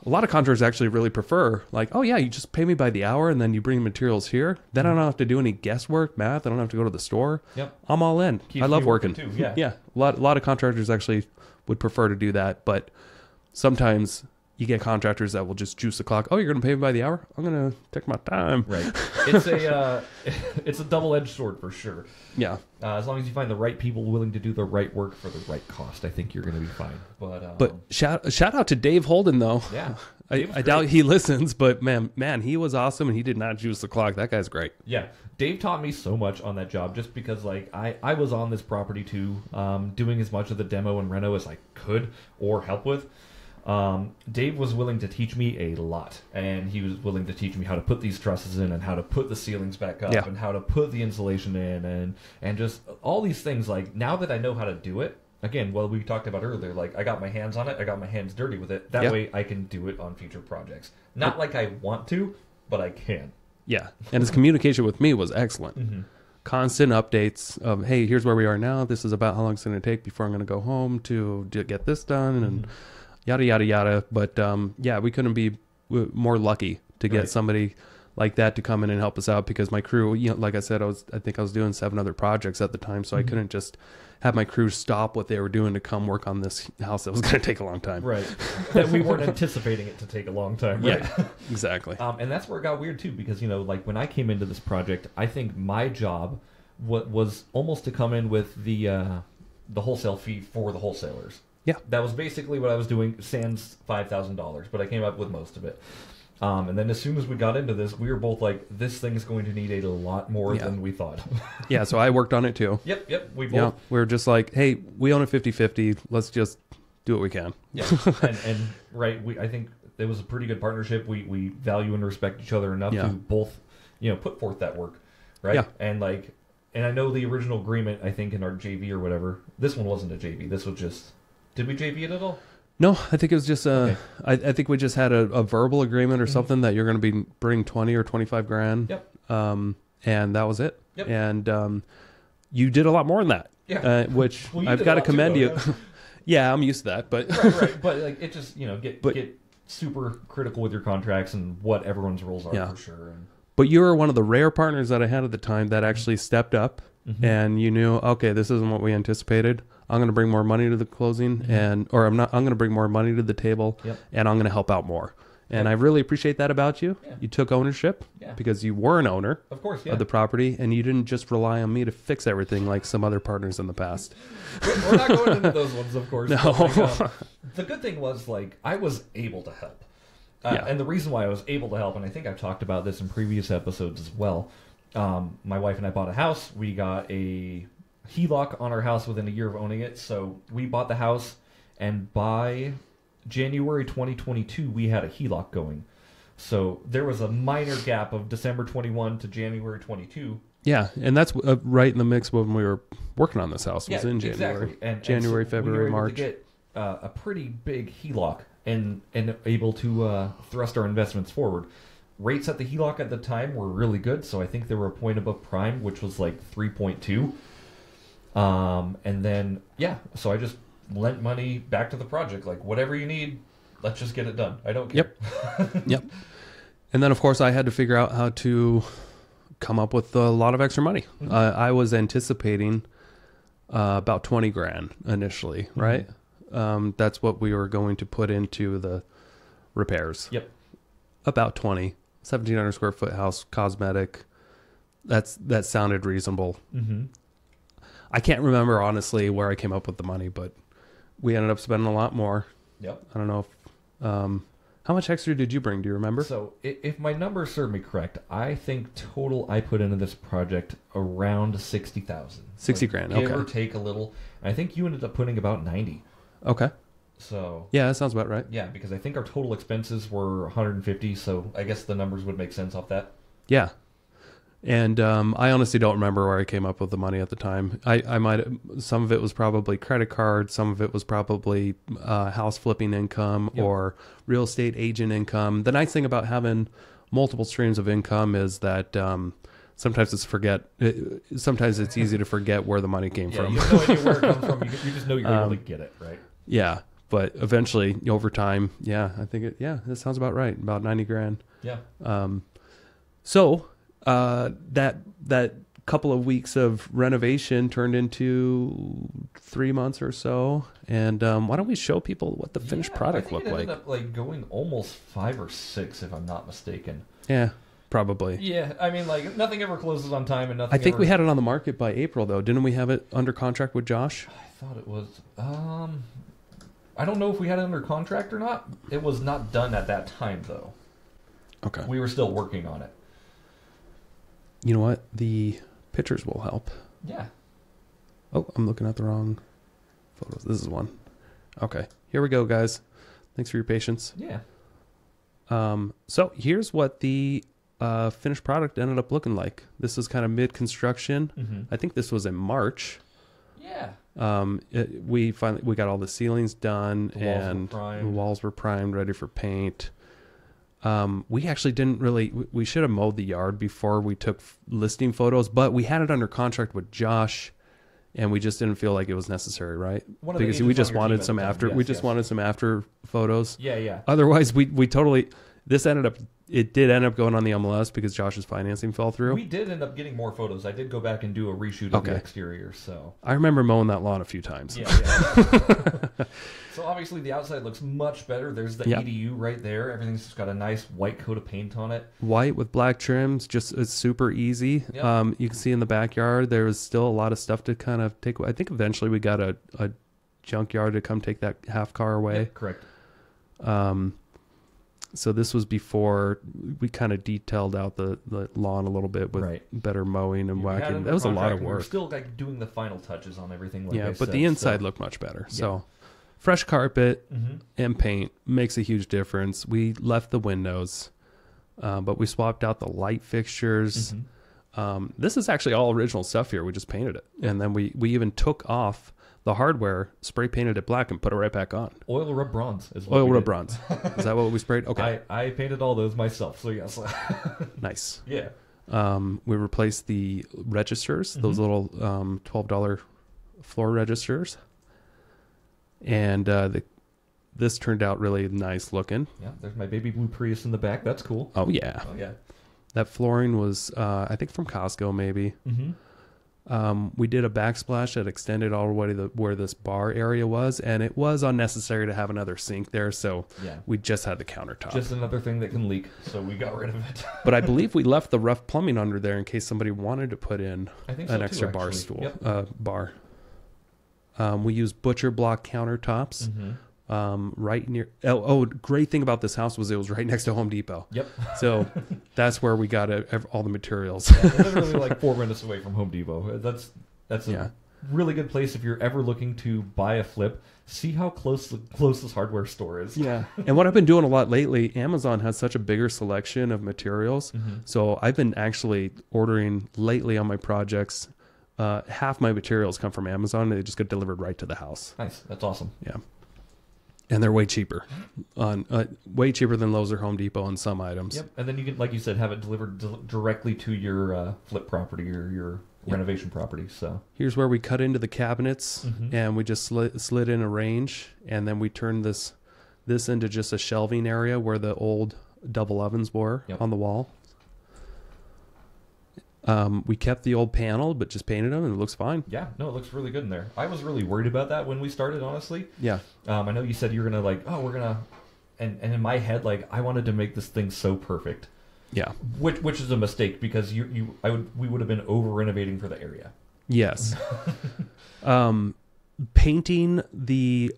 lot of contractors actually really prefer, like, oh yeah, you just pay me by the hour and then you bring materials here. Then I don't have to do any guesswork, math. I don't have to go to the store. Yep. I'm all in. Keeps I love me working too. Yeah. Yeah. A lot of contractors actually would prefer to do that, but sometimes you get contractors that will just juice the clock. Oh, you're going to pay me by the hour? I'm going to take my time. Right. It's a double-edged sword for sure. Yeah. As long as you find the right people willing to do the right work for the right cost, I think you're going to be fine. But shout out to Dave Holden though. Yeah. I doubt he listens, but man, he was awesome and he did not juice the clock. That guy's great. Yeah. Dave taught me so much on that job just because like I was on this property too, doing as much of the demo and reno as I could or help with. Dave was willing to teach me a lot, and he was willing to teach me how to put these trusses in and how to put the ceilings back up and how to put the insulation in and just all these things. Like now that I know how to do it, again, well, we talked about earlier, like I got my hands on it, I got my hands dirty with it. That way I can do it on future projects. Not like I want to, but I can. Yeah. And his communication with me was excellent. Mm-hmm. Constant updates of, hey, here's where we are now. This is about how long it's going to take before I'm going to go home to get this done, and yada, yada, yada. But yeah, we couldn't be more lucky to get somebody like that to come in and help us out, because my crew, you know, like I said, I think I was doing 7 other projects at the time, so I couldn't just have my crew stop what they were doing to come work on this house that was going to take a long time. Right. That we weren't anticipating it to take a long time. Right? Yeah, exactly. And that's where it got weird too, because, you know, like when I came into this project, I think my job was almost to come in with the wholesale fee for the wholesalers. Yeah. That was basically what I was doing, sans $5,000, but I came up with most of it. And then as soon as we got into this, we were both like, this thing's going to need a lot more than we thought. Yeah, so I worked on it too. Yep. We both. Yeah, we were just like, hey, we own it 50-50. Let's just do what we can. Yeah. and right, I think it was a pretty good partnership. We value and respect each other enough to both, you know, put forth that work. Right. Yeah. And I know the original agreement, I think in our JV or whatever, this one wasn't a JV. This was just, did we JV it at all? No, I think it was just I think we just had a verbal agreement or something that you're going to be bring 20 or 25 grand. Yep. And that was it. Yep. And you did a lot more than that. Yeah. Which I've got to commend you. Yeah, I'm used to that, but right. But like, it just, you know, get super critical with your contracts and what everyone's roles are for sure. And but you were one of the rare partners that I had at the time that actually stepped up, and you knew, okay, this isn't what we anticipated. I'm going to bring more money to the closing, I'm going to bring more money to the table, and I'm going to help out more. And I really appreciate that about you. Yeah. You took ownership because you were an owner of course, of the property, and you didn't just rely on me to fix everything like some other partners in the past. We're not going into those ones, of course. No. But the good thing was, like, I was able to help. And the reason why I was able to help, and I think I've talked about this in previous episodes as well, my wife and I bought a house. We got a HELOC on our house within a year of owning it. So we bought the house, and by January 2022, we had a HELOC going. So there was a minor gap of December 21 to January 22. Yeah, and that's right in the mix when we were working on this house. Was in January. Exactly. And January, so February, we were able March. to get a pretty big HELOC and able to thrust our investments forward. Rates at the HELOC at the time were really good, so I think they were a point above prime, which was like 3.2. And then, so I just lent money back to the project. Like, whatever you need, let's just get it done. I don't care. Yep. And then, of course, I had to figure out how to come up with a lot of extra money. I was anticipating about 20 grand initially, right? That's what we were going to put into the repairs. Yep. About 20. 1,700 square foot house, cosmetic. That sounded reasonable. I can't remember honestly where I came up with the money, but we ended up spending a lot more. Yep. I don't know if, how much extra did you bring? Do you remember? So if my numbers serve me correct, I think total I put into this project around 60,000. 60 grand. Okay. Give or take a little. I think you ended up putting about 90. Okay. So yeah, that sounds about right. Yeah, because I think our total expenses were 150, so I guess the numbers would make sense off that. Yeah. And I honestly don't remember where I came up with the money at the time. I might, some of it was probably credit card, some of it was probably house flipping income or real estate agent income. The nice thing about having multiple streams of income is that sometimes it's easy to forget where the money came from. You have no idea where it comes from. You just know you're able to get it, right? Yeah. But eventually, over time, I think that sounds about right. About 90 grand. Yeah. So that couple of weeks of renovation turned into 3 months or so. And why don't we show people what the finished product looked like? It ended up like going almost 5 or 6, if I'm not mistaken. Yeah, probably. Yeah, I mean, like, nothing ever closes on time, and nothing. I think we had it on the market by April, though. Didn't we have it under contract with Josh? I thought it was. I don't know if we had it under contract or not. It was not done at that time, though. Okay. We were still working on it. You know what? The pictures will help. Yeah. Oh, I'm looking at the wrong photos. This is one. Okay. Here we go, guys. Thanks for your patience. Yeah. So here's what the finished product ended up looking like. This is kind of mid-construction. I think this was in March. Yeah. We got all the ceilings done, and the walls were primed, ready for paint. We actually didn't really, we should have mowed the yard before we took listing photos, but we had it under contract with Josh and we just didn't feel like it was necessary, right? Because we just wanted some after, wanted some after photos. Yeah. Otherwise we totally, it did end up going on the MLS because Josh's financing fell through. We did end up getting more photos. I did go back and do a reshoot of the exterior, so. I remember mowing that lawn a few times. Yeah. So obviously the outside looks much better. There's the EDU right there. Everything's just got a nice white coat of paint on it. White with black trims, it's super easy. Yep. You can see in the backyard, there was still a lot of stuff to kind of take. I think eventually we got a junkyard to come take that half car away. Yep, correct. So this was before we kind of detailed out the lawn a little bit with better mowing and whacking. That was a lot of work. We're still like doing the final touches on everything. But the inside looked much better. Yeah. So fresh carpet and paint makes a huge difference. We left the windows, but we swapped out the light fixtures. This is actually all original stuff here. We just painted it. And then we even took off the hardware, spray painted it black, and put it right back on. Oil rub bronze is what Oil rub bronze. Is that what we sprayed? Okay. I painted all those myself, so yes. Nice. Yeah. We replaced the registers, those little $12 floor registers. And this turned out really nice looking. Yeah, there's my baby blue Prius in the back. That's cool. Oh, yeah. That flooring was, I think, from Costco, maybe. We did a backsplash that extended all the way to where this bar area was, and it was unnecessary to have another sink there, so we just had the countertop. Just another thing that can leak, so we got rid of it. But I believe we left the rough plumbing under there in case somebody wanted to put in an extra bar stool. Bar. We used butcher block countertops. Right near. Great thing about this house was it was right next to Home Depot. Yep. So that's where we got all the materials. Literally like 4 minutes away from Home Depot. That's a really good place if you're ever looking to buy a flip. See how close this hardware store is. Yeah. And what I've been doing a lot lately, Amazon has such a bigger selection of materials. So I've been actually ordering lately on my projects. Half my materials come from Amazon. They just get delivered right to the house. Nice. That's awesome. Yeah. And they're way cheaper, way cheaper than Lowe's or Home Depot on some items. Yep. And then you can, like you said, have it delivered directly to your flip property or your renovation property. So here's where we cut into the cabinets, and we just slid in a range, and then we turned this into just a shelving area where the old double ovens were on the wall. We kept the old panel, but just painted them, and it looks fine. Yeah, no, it looks really good in there. I was really worried about that when we started, honestly. Yeah. I know you said you were gonna we're gonna, and in my head, I wanted to make this thing so perfect. Yeah. Which is a mistake because we would have been over renovating for the area. Yes. Painting the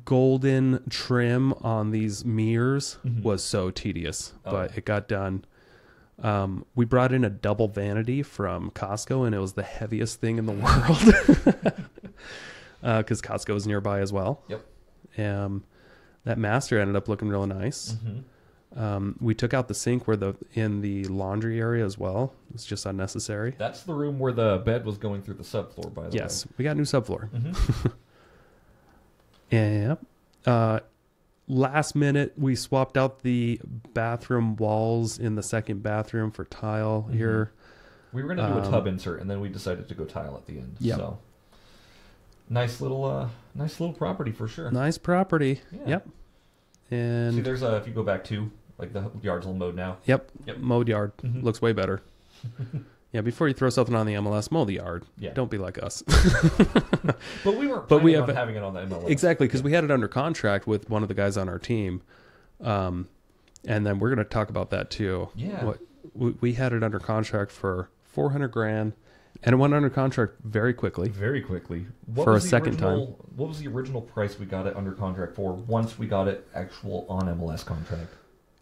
golden trim on these mirrors was so tedious, but it got done. We brought in a double vanity from Costco, and it was the heaviest thing in the world because Costco is nearby as well. Yep. That master ended up looking really nice. We took out the sink in the laundry area as well. It's just unnecessary. That's the room where the bed was going through the subfloor, by the way. Yes, we got new subfloor. Yep. Last minute, we swapped out the bathroom walls in the second bathroom for tile here. We were going to do a tub insert, and then we decided to go tile at the end. Yeah. So nice little property for sure. Nice property. Yeah. Yep. And see, there's if you go back to the yard's all mowed now. Yep. Mowed yard looks way better. Yeah, before you throw something on the MLS, mow the yard. Yeah. Don't be like us. But we weren't planning on having it on the MLS. Exactly, because we had it under contract with one of the guys on our team. And then we're going to talk about that too. Yeah. We had it under contract for $400,000, and it went under contract very quickly. Very quickly. For a second time. What was the original price we got it under contract for once we got it actual on MLS contract?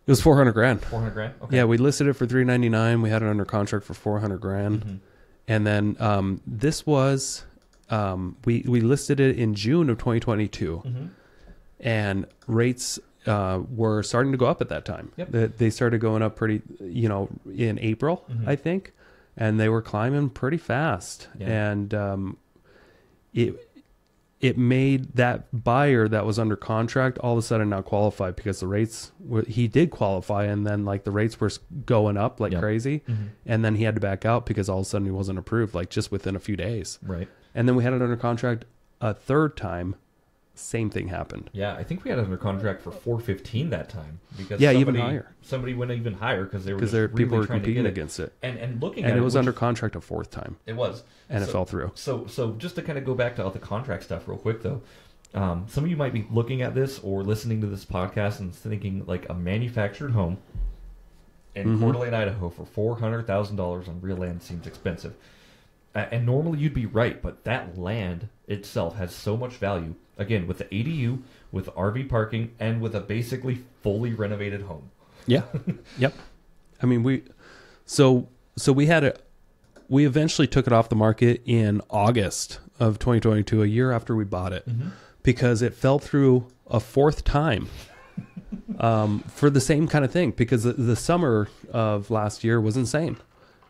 It was $400,000. $400,000. Okay. Yeah, we listed it for $399,000. We had it under contract for $400,000, and then this was we listed it in June of 2022, and rates were starting to go up at that time. Yep. They started going up pretty, in April, I think, and they were climbing pretty fast, and it it made that buyer that was under contract all of a sudden not qualify because the rates he did qualify, and then like the rates were going up like crazy, and then he had to back out because all of a sudden he wasn't approved like just within a few days. Right. And then we had it under contract a third time. Same thing happened. Yeah, I think we had it under contract for $415 that time because even higher. Somebody went even higher because they were people were trying competing to get against it. And looking and at it was under contract a fourth time. It was, and it fell through. So just to kind of go back to all the contract stuff real quick though, some of you might be looking at this or listening to this podcast and thinking like a manufactured home in Coeur d'Alene, Idaho for $400,000 on real land seems expensive. And normally you'd be right, but that land itself has so much value. Again, with the ADU, with RV parking, and with a basically fully renovated home. Yeah. Yep. I mean, we eventually took it off the market in August of 2022, a year after we bought it, because it fell through a fourth time. For the same kind of thing, because the summer of last year was insane.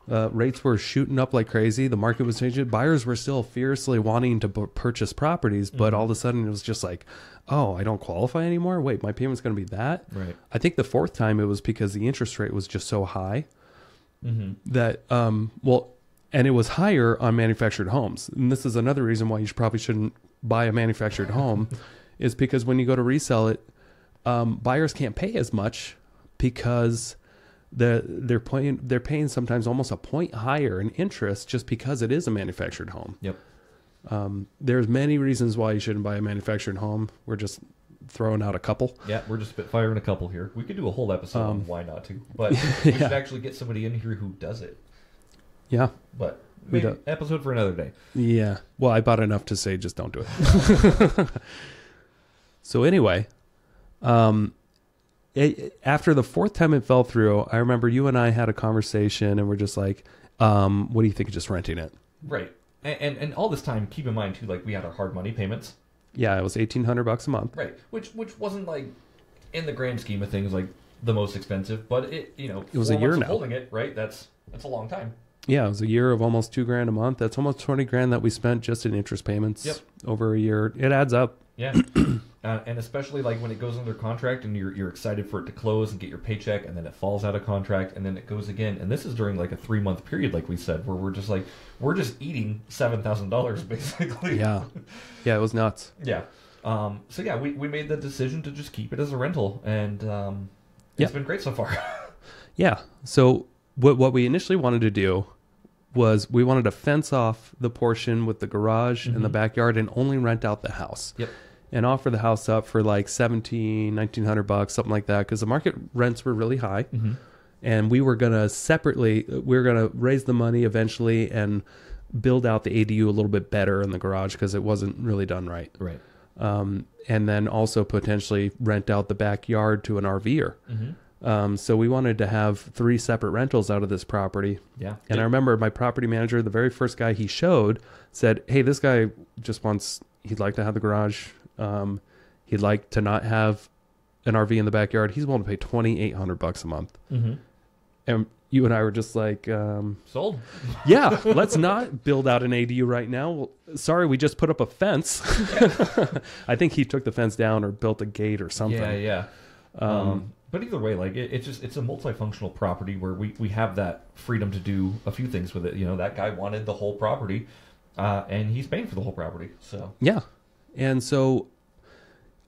Rates were shooting up like crazy. The market was changing. Buyers were still fiercely wanting to purchase properties, but all of a sudden it was just like, oh, I don't qualify anymore? Wait, my payment's going to be that? Right. I think the fourth time it was because the interest rate was just so high that, and it was higher on manufactured homes. And this is another reason why you probably shouldn't buy a manufactured home is because when you go to resell it, buyers can't pay as much because they're paying sometimes almost a point higher in interest just because it is a manufactured home. Yep. There's many reasons why you shouldn't buy a manufactured home. We're just throwing out a couple. Yeah, we're just spitfiring a couple here. We could do a whole episode on why not to, but we should actually get somebody in here who does it. Yeah. But maybe episode for another day. Yeah. Well, I bought enough to say just don't do it. So anyway, after the fourth time it fell through, I remember you and I had a conversation and we're just like, what do you think of just renting it? Right. And all this time, keep in mind too, like we had our hard money payments. Yeah, it was $1,800 a month. Right. Which wasn't like in the grand scheme of things like the most expensive, but it was a year now. Holding it, right? That's a long time. Yeah, it was a year of almost $2,000 a month. That's almost $20,000 that we spent just in interest payments over a year. It adds up. Yeah. And especially like when it goes under contract and you're excited for it to close and get your paycheck, and then it falls out of contract and then it goes again. And this is during like a 3-month period, like we said, where we're just eating $7,000 basically. Yeah. Yeah, it was nuts. Yeah. So yeah, we made the decision to just keep it as a rental, and it's been great so far. Yeah. So what we initially wanted to do was we wanted to fence off the portion with the garage and the backyard and only rent out the house. Yep. And offer the house up for like $1,900, something like that, because the market rents were really high. And we were going to raise the money eventually and build out the ADU a little bit better in the garage because it wasn't really done right. Right. And then also potentially rent out the backyard to an RVer. So we wanted to have 3 separate rentals out of this property. Yeah. And I remember my property manager, the very first guy he showed, said, hey, this guy just he'd like to have the garage. He'd like to not have an RV in the backyard. He's willing to pay $2,800 a month. And you and I were just like, sold. Yeah, let's not build out an ADU right now. Well, sorry, we just put up a fence. I think he took the fence down or built a gate or something. Yeah. But either way, like it's a multifunctional property where we have that freedom to do a few things with it. That guy wanted the whole property, and he's paying for the whole property. So yeah, and so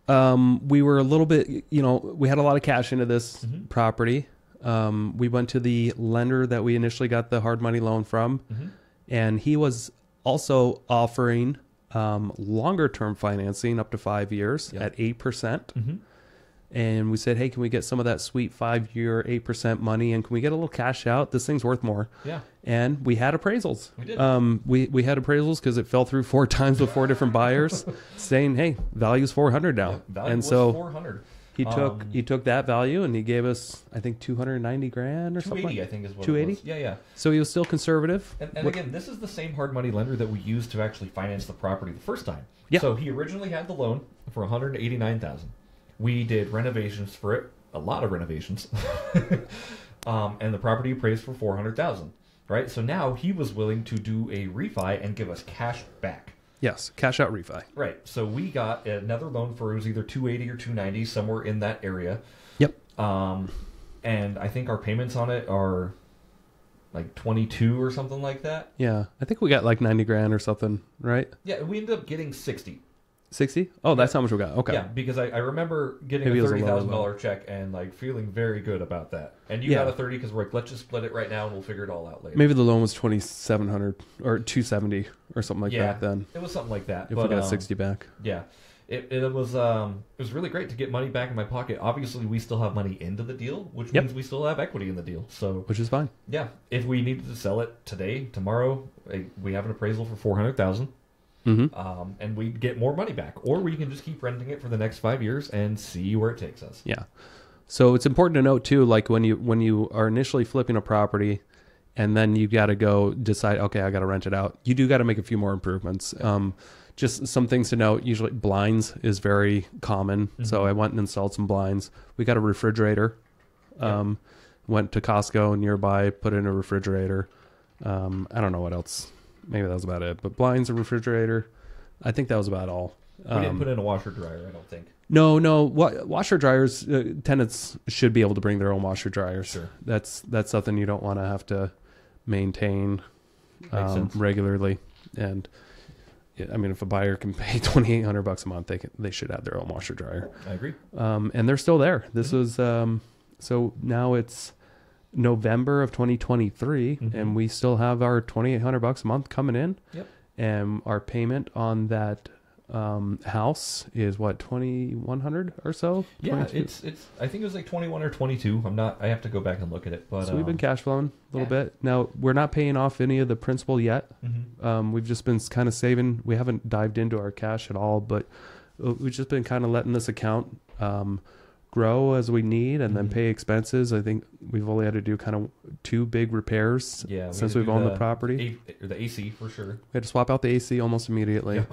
we were a little bit, we had a lot of cash into this property. We went to the lender that we initially got the hard money loan from, and he was also offering longer term financing up to 5 years at 8%. And we said, hey, can we get some of that sweet 5-year 8% money, and can we get a little cash out? This thing's worth more. Yeah. And we had appraisals. We did. We had appraisals because it fell through 4 times with 4 different buyers saying, hey, value's $400 now. Yeah, value and was so $400. He took that value and he gave us, I think, $290,000 or something. $280,000, I think, is what $280,000? it was. Yeah. So he was still conservative. And again, this is the same hard money lender that we used to actually finance the property the first time. Yeah. So he originally had the loan for $189,000. We did renovations for it, a lot of renovations, and the property appraised for $400,000. Right. So now he was willing to do a refi and give us cash back. Yes, cash out refi. Right. So we got another loan for, it was either 280 or 290, somewhere in that area. Yep. And I think our payments on it are like 22 or something like that. Yeah, I think we got like 90 grand or something, right? Yeah, we ended up getting 60. 60? Oh, that's how much we got. Okay. Yeah, because I remember getting Maybe a it was a lower $30,000 check and like feeling very good about that. And you Yeah. got a 30 because we're like, let's just split it right now and we'll figure it all out later. Maybe the loan was 2,700 or 270 or something like Yeah, that then. it was something like that. If but, we got 60 back. Yeah. It was really great to get money back in my pocket. Obviously, we still have money into the deal, which means we still have equity in the deal. So, which is fine. Yeah, if we needed to sell it today, tomorrow, we have an appraisal for $400,000, and we get more money back, or we can just keep renting it for the next 5 years and see where it takes us. Yeah. So it's important to note too, like when you are initially flipping a property, and then you got to go decide, okay, I got to rent it out. You do got to make a few more improvements. Just some things to note. Usually blinds is very common. So I went and installed some blinds. We got a refrigerator. Went to Costco nearby, put in a refrigerator. I don't know what else. Maybe that was about it. But blinds, a refrigerator. I think that was about all. We didn't put in a washer dryer, I don't think. No. Washer dryers, tenants should be able to bring their own washer dryers. Sure. That's something you don't want to have to maintain regularly. And I mean, if a buyer can pay $2,800 a month, they should have their own washer dryer. I agree. And they're still there. This was so now it's November of 2023, and we still have our $2,800 a month coming in. Yep. And our payment on that house is what, $2,100 or so? Yeah, 22? it's. I think it was like 21 or 22. I'm not. I have to go back and look at it. But so we've been cash flowing a little bit. Now we're not paying off any of the principal yet. We've just been kind of saving. We haven't dived into our cash at all, but we've just been kind of letting this account grow as we need, and then pay expenses. I think we've only had to do kind of 2 big repairs since we've owned the property. The AC for sure. We had to swap out the AC almost immediately. Yep.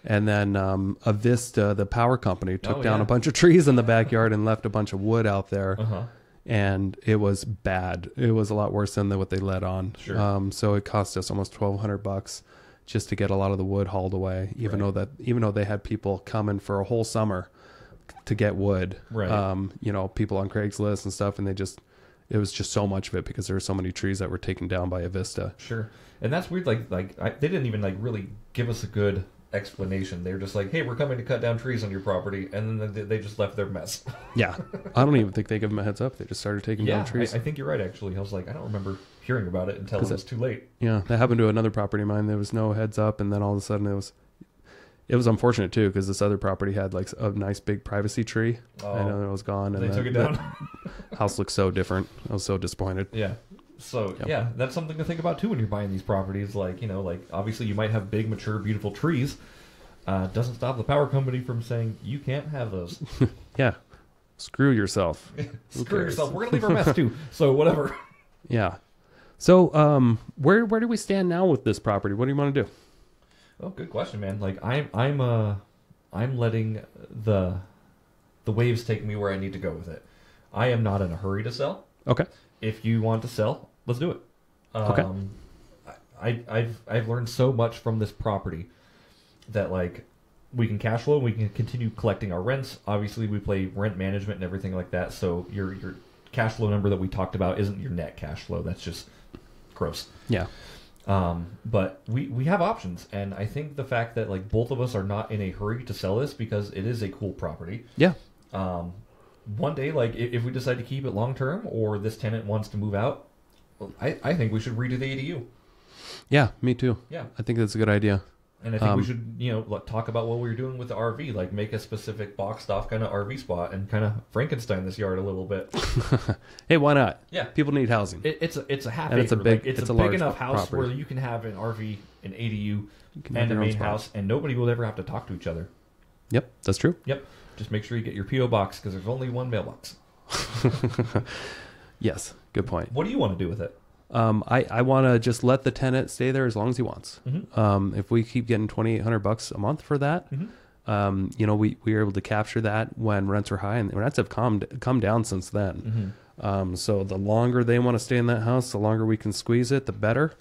And then Avista, the power company, took down a bunch of trees in the backyard and left a bunch of wood out there. And it was bad. It was a lot worse than what they let on. Sure. So it cost us almost $1,200 just to get a lot of the wood hauled away, even though they had people coming for a whole summer to get wood. Right. People on Craigslist and stuff, and it was just so much of it because there were so many trees that were taken down by Avista. Sure. And that's weird. They didn't even really give us a good explanation. They were just like, hey, we're coming to cut down trees on your property, and then they just left their mess. Yeah. I don't even think they gave them a heads up. They just started taking down trees. I think you're right, actually. I was like, I don't remember hearing about it until it was too late. Yeah, that happened to another property of mine. There was no heads up, and then all of a sudden it was unfortunate too, because this other property had like a nice big privacy tree. I know it was gone, and they took it down. House looked so different. I was so disappointed. Yeah. So that's something to think about too when you're buying these properties. Like obviously you might have big, mature, beautiful trees. Doesn't stop the power company from saying you can't have those. Yeah, screw yourself. Screw yourself. We're gonna leave our mess too. So whatever. Yeah. So where do we stand now with this property? What do you want to do? Oh, good question, man. Like I'm letting the waves take me where I need to go with it. I am not in a hurry to sell. Okay. If you want to sell, let's do it. Okay. I've learned so much from this property that we can cash flow, we can continue collecting our rents. Obviously, we play rent management and everything like that. So your cash flow number that we talked about isn't your net cash flow. That's just gross. Yeah. But we have options, and I think the fact that both of us are not in a hurry to sell this because it is a cool property. Yeah. One day, if we decide to keep it long term, or this tenant wants to move out, I think we should redo the ADU. Yeah, me too. Yeah, I think that's a good idea. And I think we should, talk about what we were doing with the RV, make a specific boxed off kind of RV spot and kind of Frankenstein this yard a little bit. Hey, why not? Yeah, people need housing. It's a half and acre. It's a big enough house property where you can have an RV, an ADU, and a main house, and nobody will ever have to talk to each other. Yep, that's true. Yep. Just make sure you get your P.O. box because there's only one mailbox. Yes, good point. What do you want to do with it? I want to just let the tenant stay there as long as he wants. Mm-hmm. If we keep getting $2,800 a month for that, we were able to capture that when rents were high, and rents have come down since then. So the longer they want to stay in that house, the longer we can squeeze it, the better.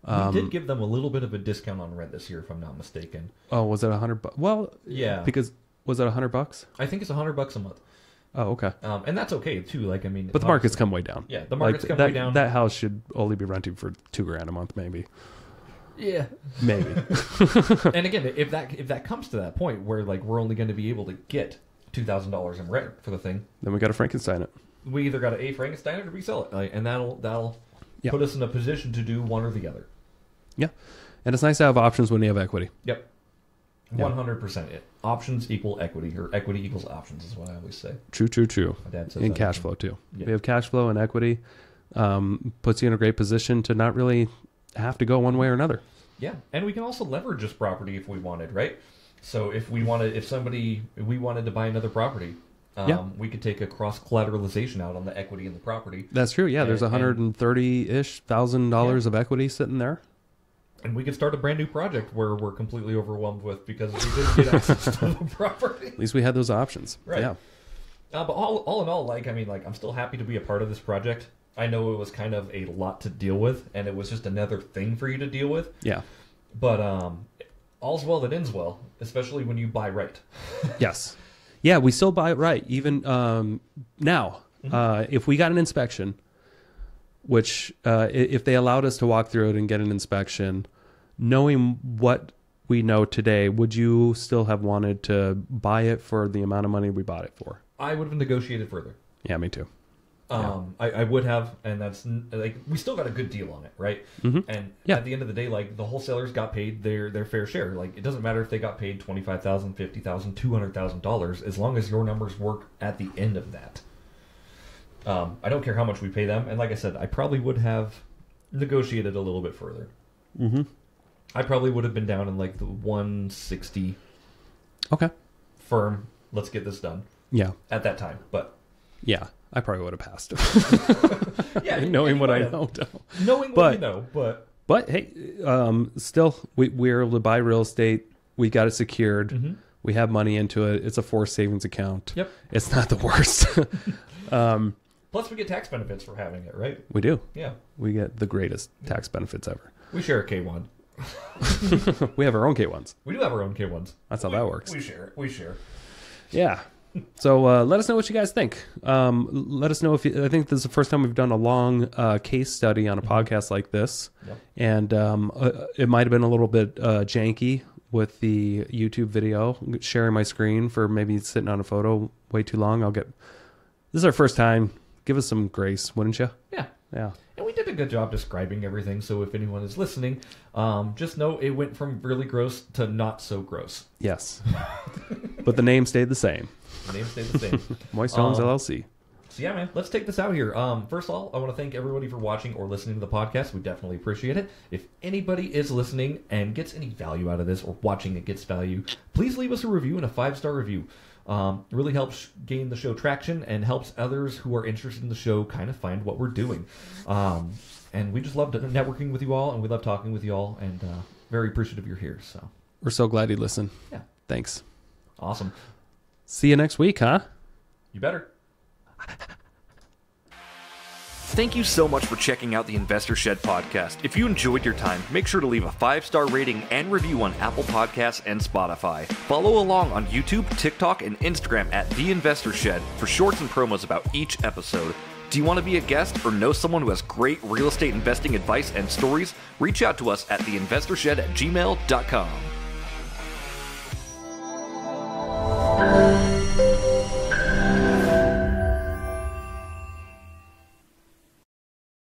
We did give them a little bit of a discount on rent this year, if I'm not mistaken. Oh, was it $100? Well, yeah. Because was it $100? I think it's $100 a month. Oh, okay. And that's okay too. Like, I mean, but the market's come way down. Yeah, the market's come way down. That house should only be renting for $2,000 a month, maybe. Yeah, maybe. And again, if that comes to that point where like we're only going to be able to get $2,000 in rent for the thing, then we got to Frankenstein it. We either got to Frankenstein it or resell it, and that'll put us in a position to do one or the other. Yeah, and it's nice to have options when you have equity. Yep, 100%. Options equal equity, or equity equals options is what I always say. True. My dad says and cash flow too. Yeah. We have cash flow and equity, puts you in a great position to not really have to go one way or another. Yeah, and we can also leverage this property if we wanted, right? So if we wanted to buy another property, we could take a cross collateralization out on the equity in the property. That's true. Yeah, there's $130,000 of equity sitting there. And we could start a brand new project where we're completely overwhelmed with because we didn't get access to the property. At least we had those options. Right. Yeah. But all in all, I'm still happy to be a part of this project. I know it was kind of a lot to deal with, and it was just another thing for you to deal with. Yeah. But all's well that ends well, especially when you buy right. Yes. Yeah, we still buy it right. Even now, if we got an inspection, which if they allowed us to walk through it and get an inspection, knowing what we know today, would you still have wanted to buy it for the amount of money we bought it for? I would have negotiated further. Yeah, me too. I would have, and that's like we still got a good deal on it, right? Mm-hmm. And at the end of the day, like the wholesalers got paid their fair share. Like it doesn't matter if they got paid $25,000, $50,000, $200,000, as long as your numbers work at the end of that. I don't care how much we pay them, and like I said, I probably would have negotiated a little bit further. Mm-hmm. I probably would have been down in like the 160. Okay. Firm. Let's get this done. Yeah. At that time, but yeah. I probably would have passed. Yeah, knowing what I know. Knowing what you know, but hey, still we're able to buy real estate. We got it secured. Mm-hmm. We have money into it. It's a forced savings account. Yep. It's not the worst. Plus, we get tax benefits for having it, right? We do. Yeah. We get the greatest tax benefits ever. We share a K1. We have our own K1s. We do have our own K1s. That's how that works. We share. We share. Yeah. So let us know what you guys think. Let us know if I think this is the first time we've done a long case study on a podcast like this. Yep. And it might have been a little bit janky with the YouTube video, sharing my screen for maybe sitting on a photo way too long. This is our first time. Give us some grace, wouldn't you? Yeah. Yeah. And we did a good job describing everything, so if anyone is listening, just know it went from really gross to not so gross. Yes. But the name stayed the same. The name stayed the same. Moist Homes LLC. So yeah, man, let's take this out here. First of all, I want to thank everybody for watching or listening to the podcast. We definitely appreciate it. If anybody is listening and gets any value out of this, or watching it gets value, please leave us a review and a 5-star review. Really helps gain the show traction and helps others who are interested in the show kind of find what we're doing. And we just love networking with you all, and we love talking with you all, and very appreciative you're here. So we're so glad you listen. Yeah. Thanks. Awesome. See you next week, huh? You better. Thank you so much for checking out the Investor Shed podcast. If you enjoyed your time, make sure to leave a 5-star rating and review on Apple Podcasts and Spotify. Follow along on YouTube, TikTok, and Instagram at The Investor Shed for shorts and promos about each episode. Do you want to be a guest or know someone who has great real estate investing advice and stories? Reach out to us at theinvestorshed@gmail.com.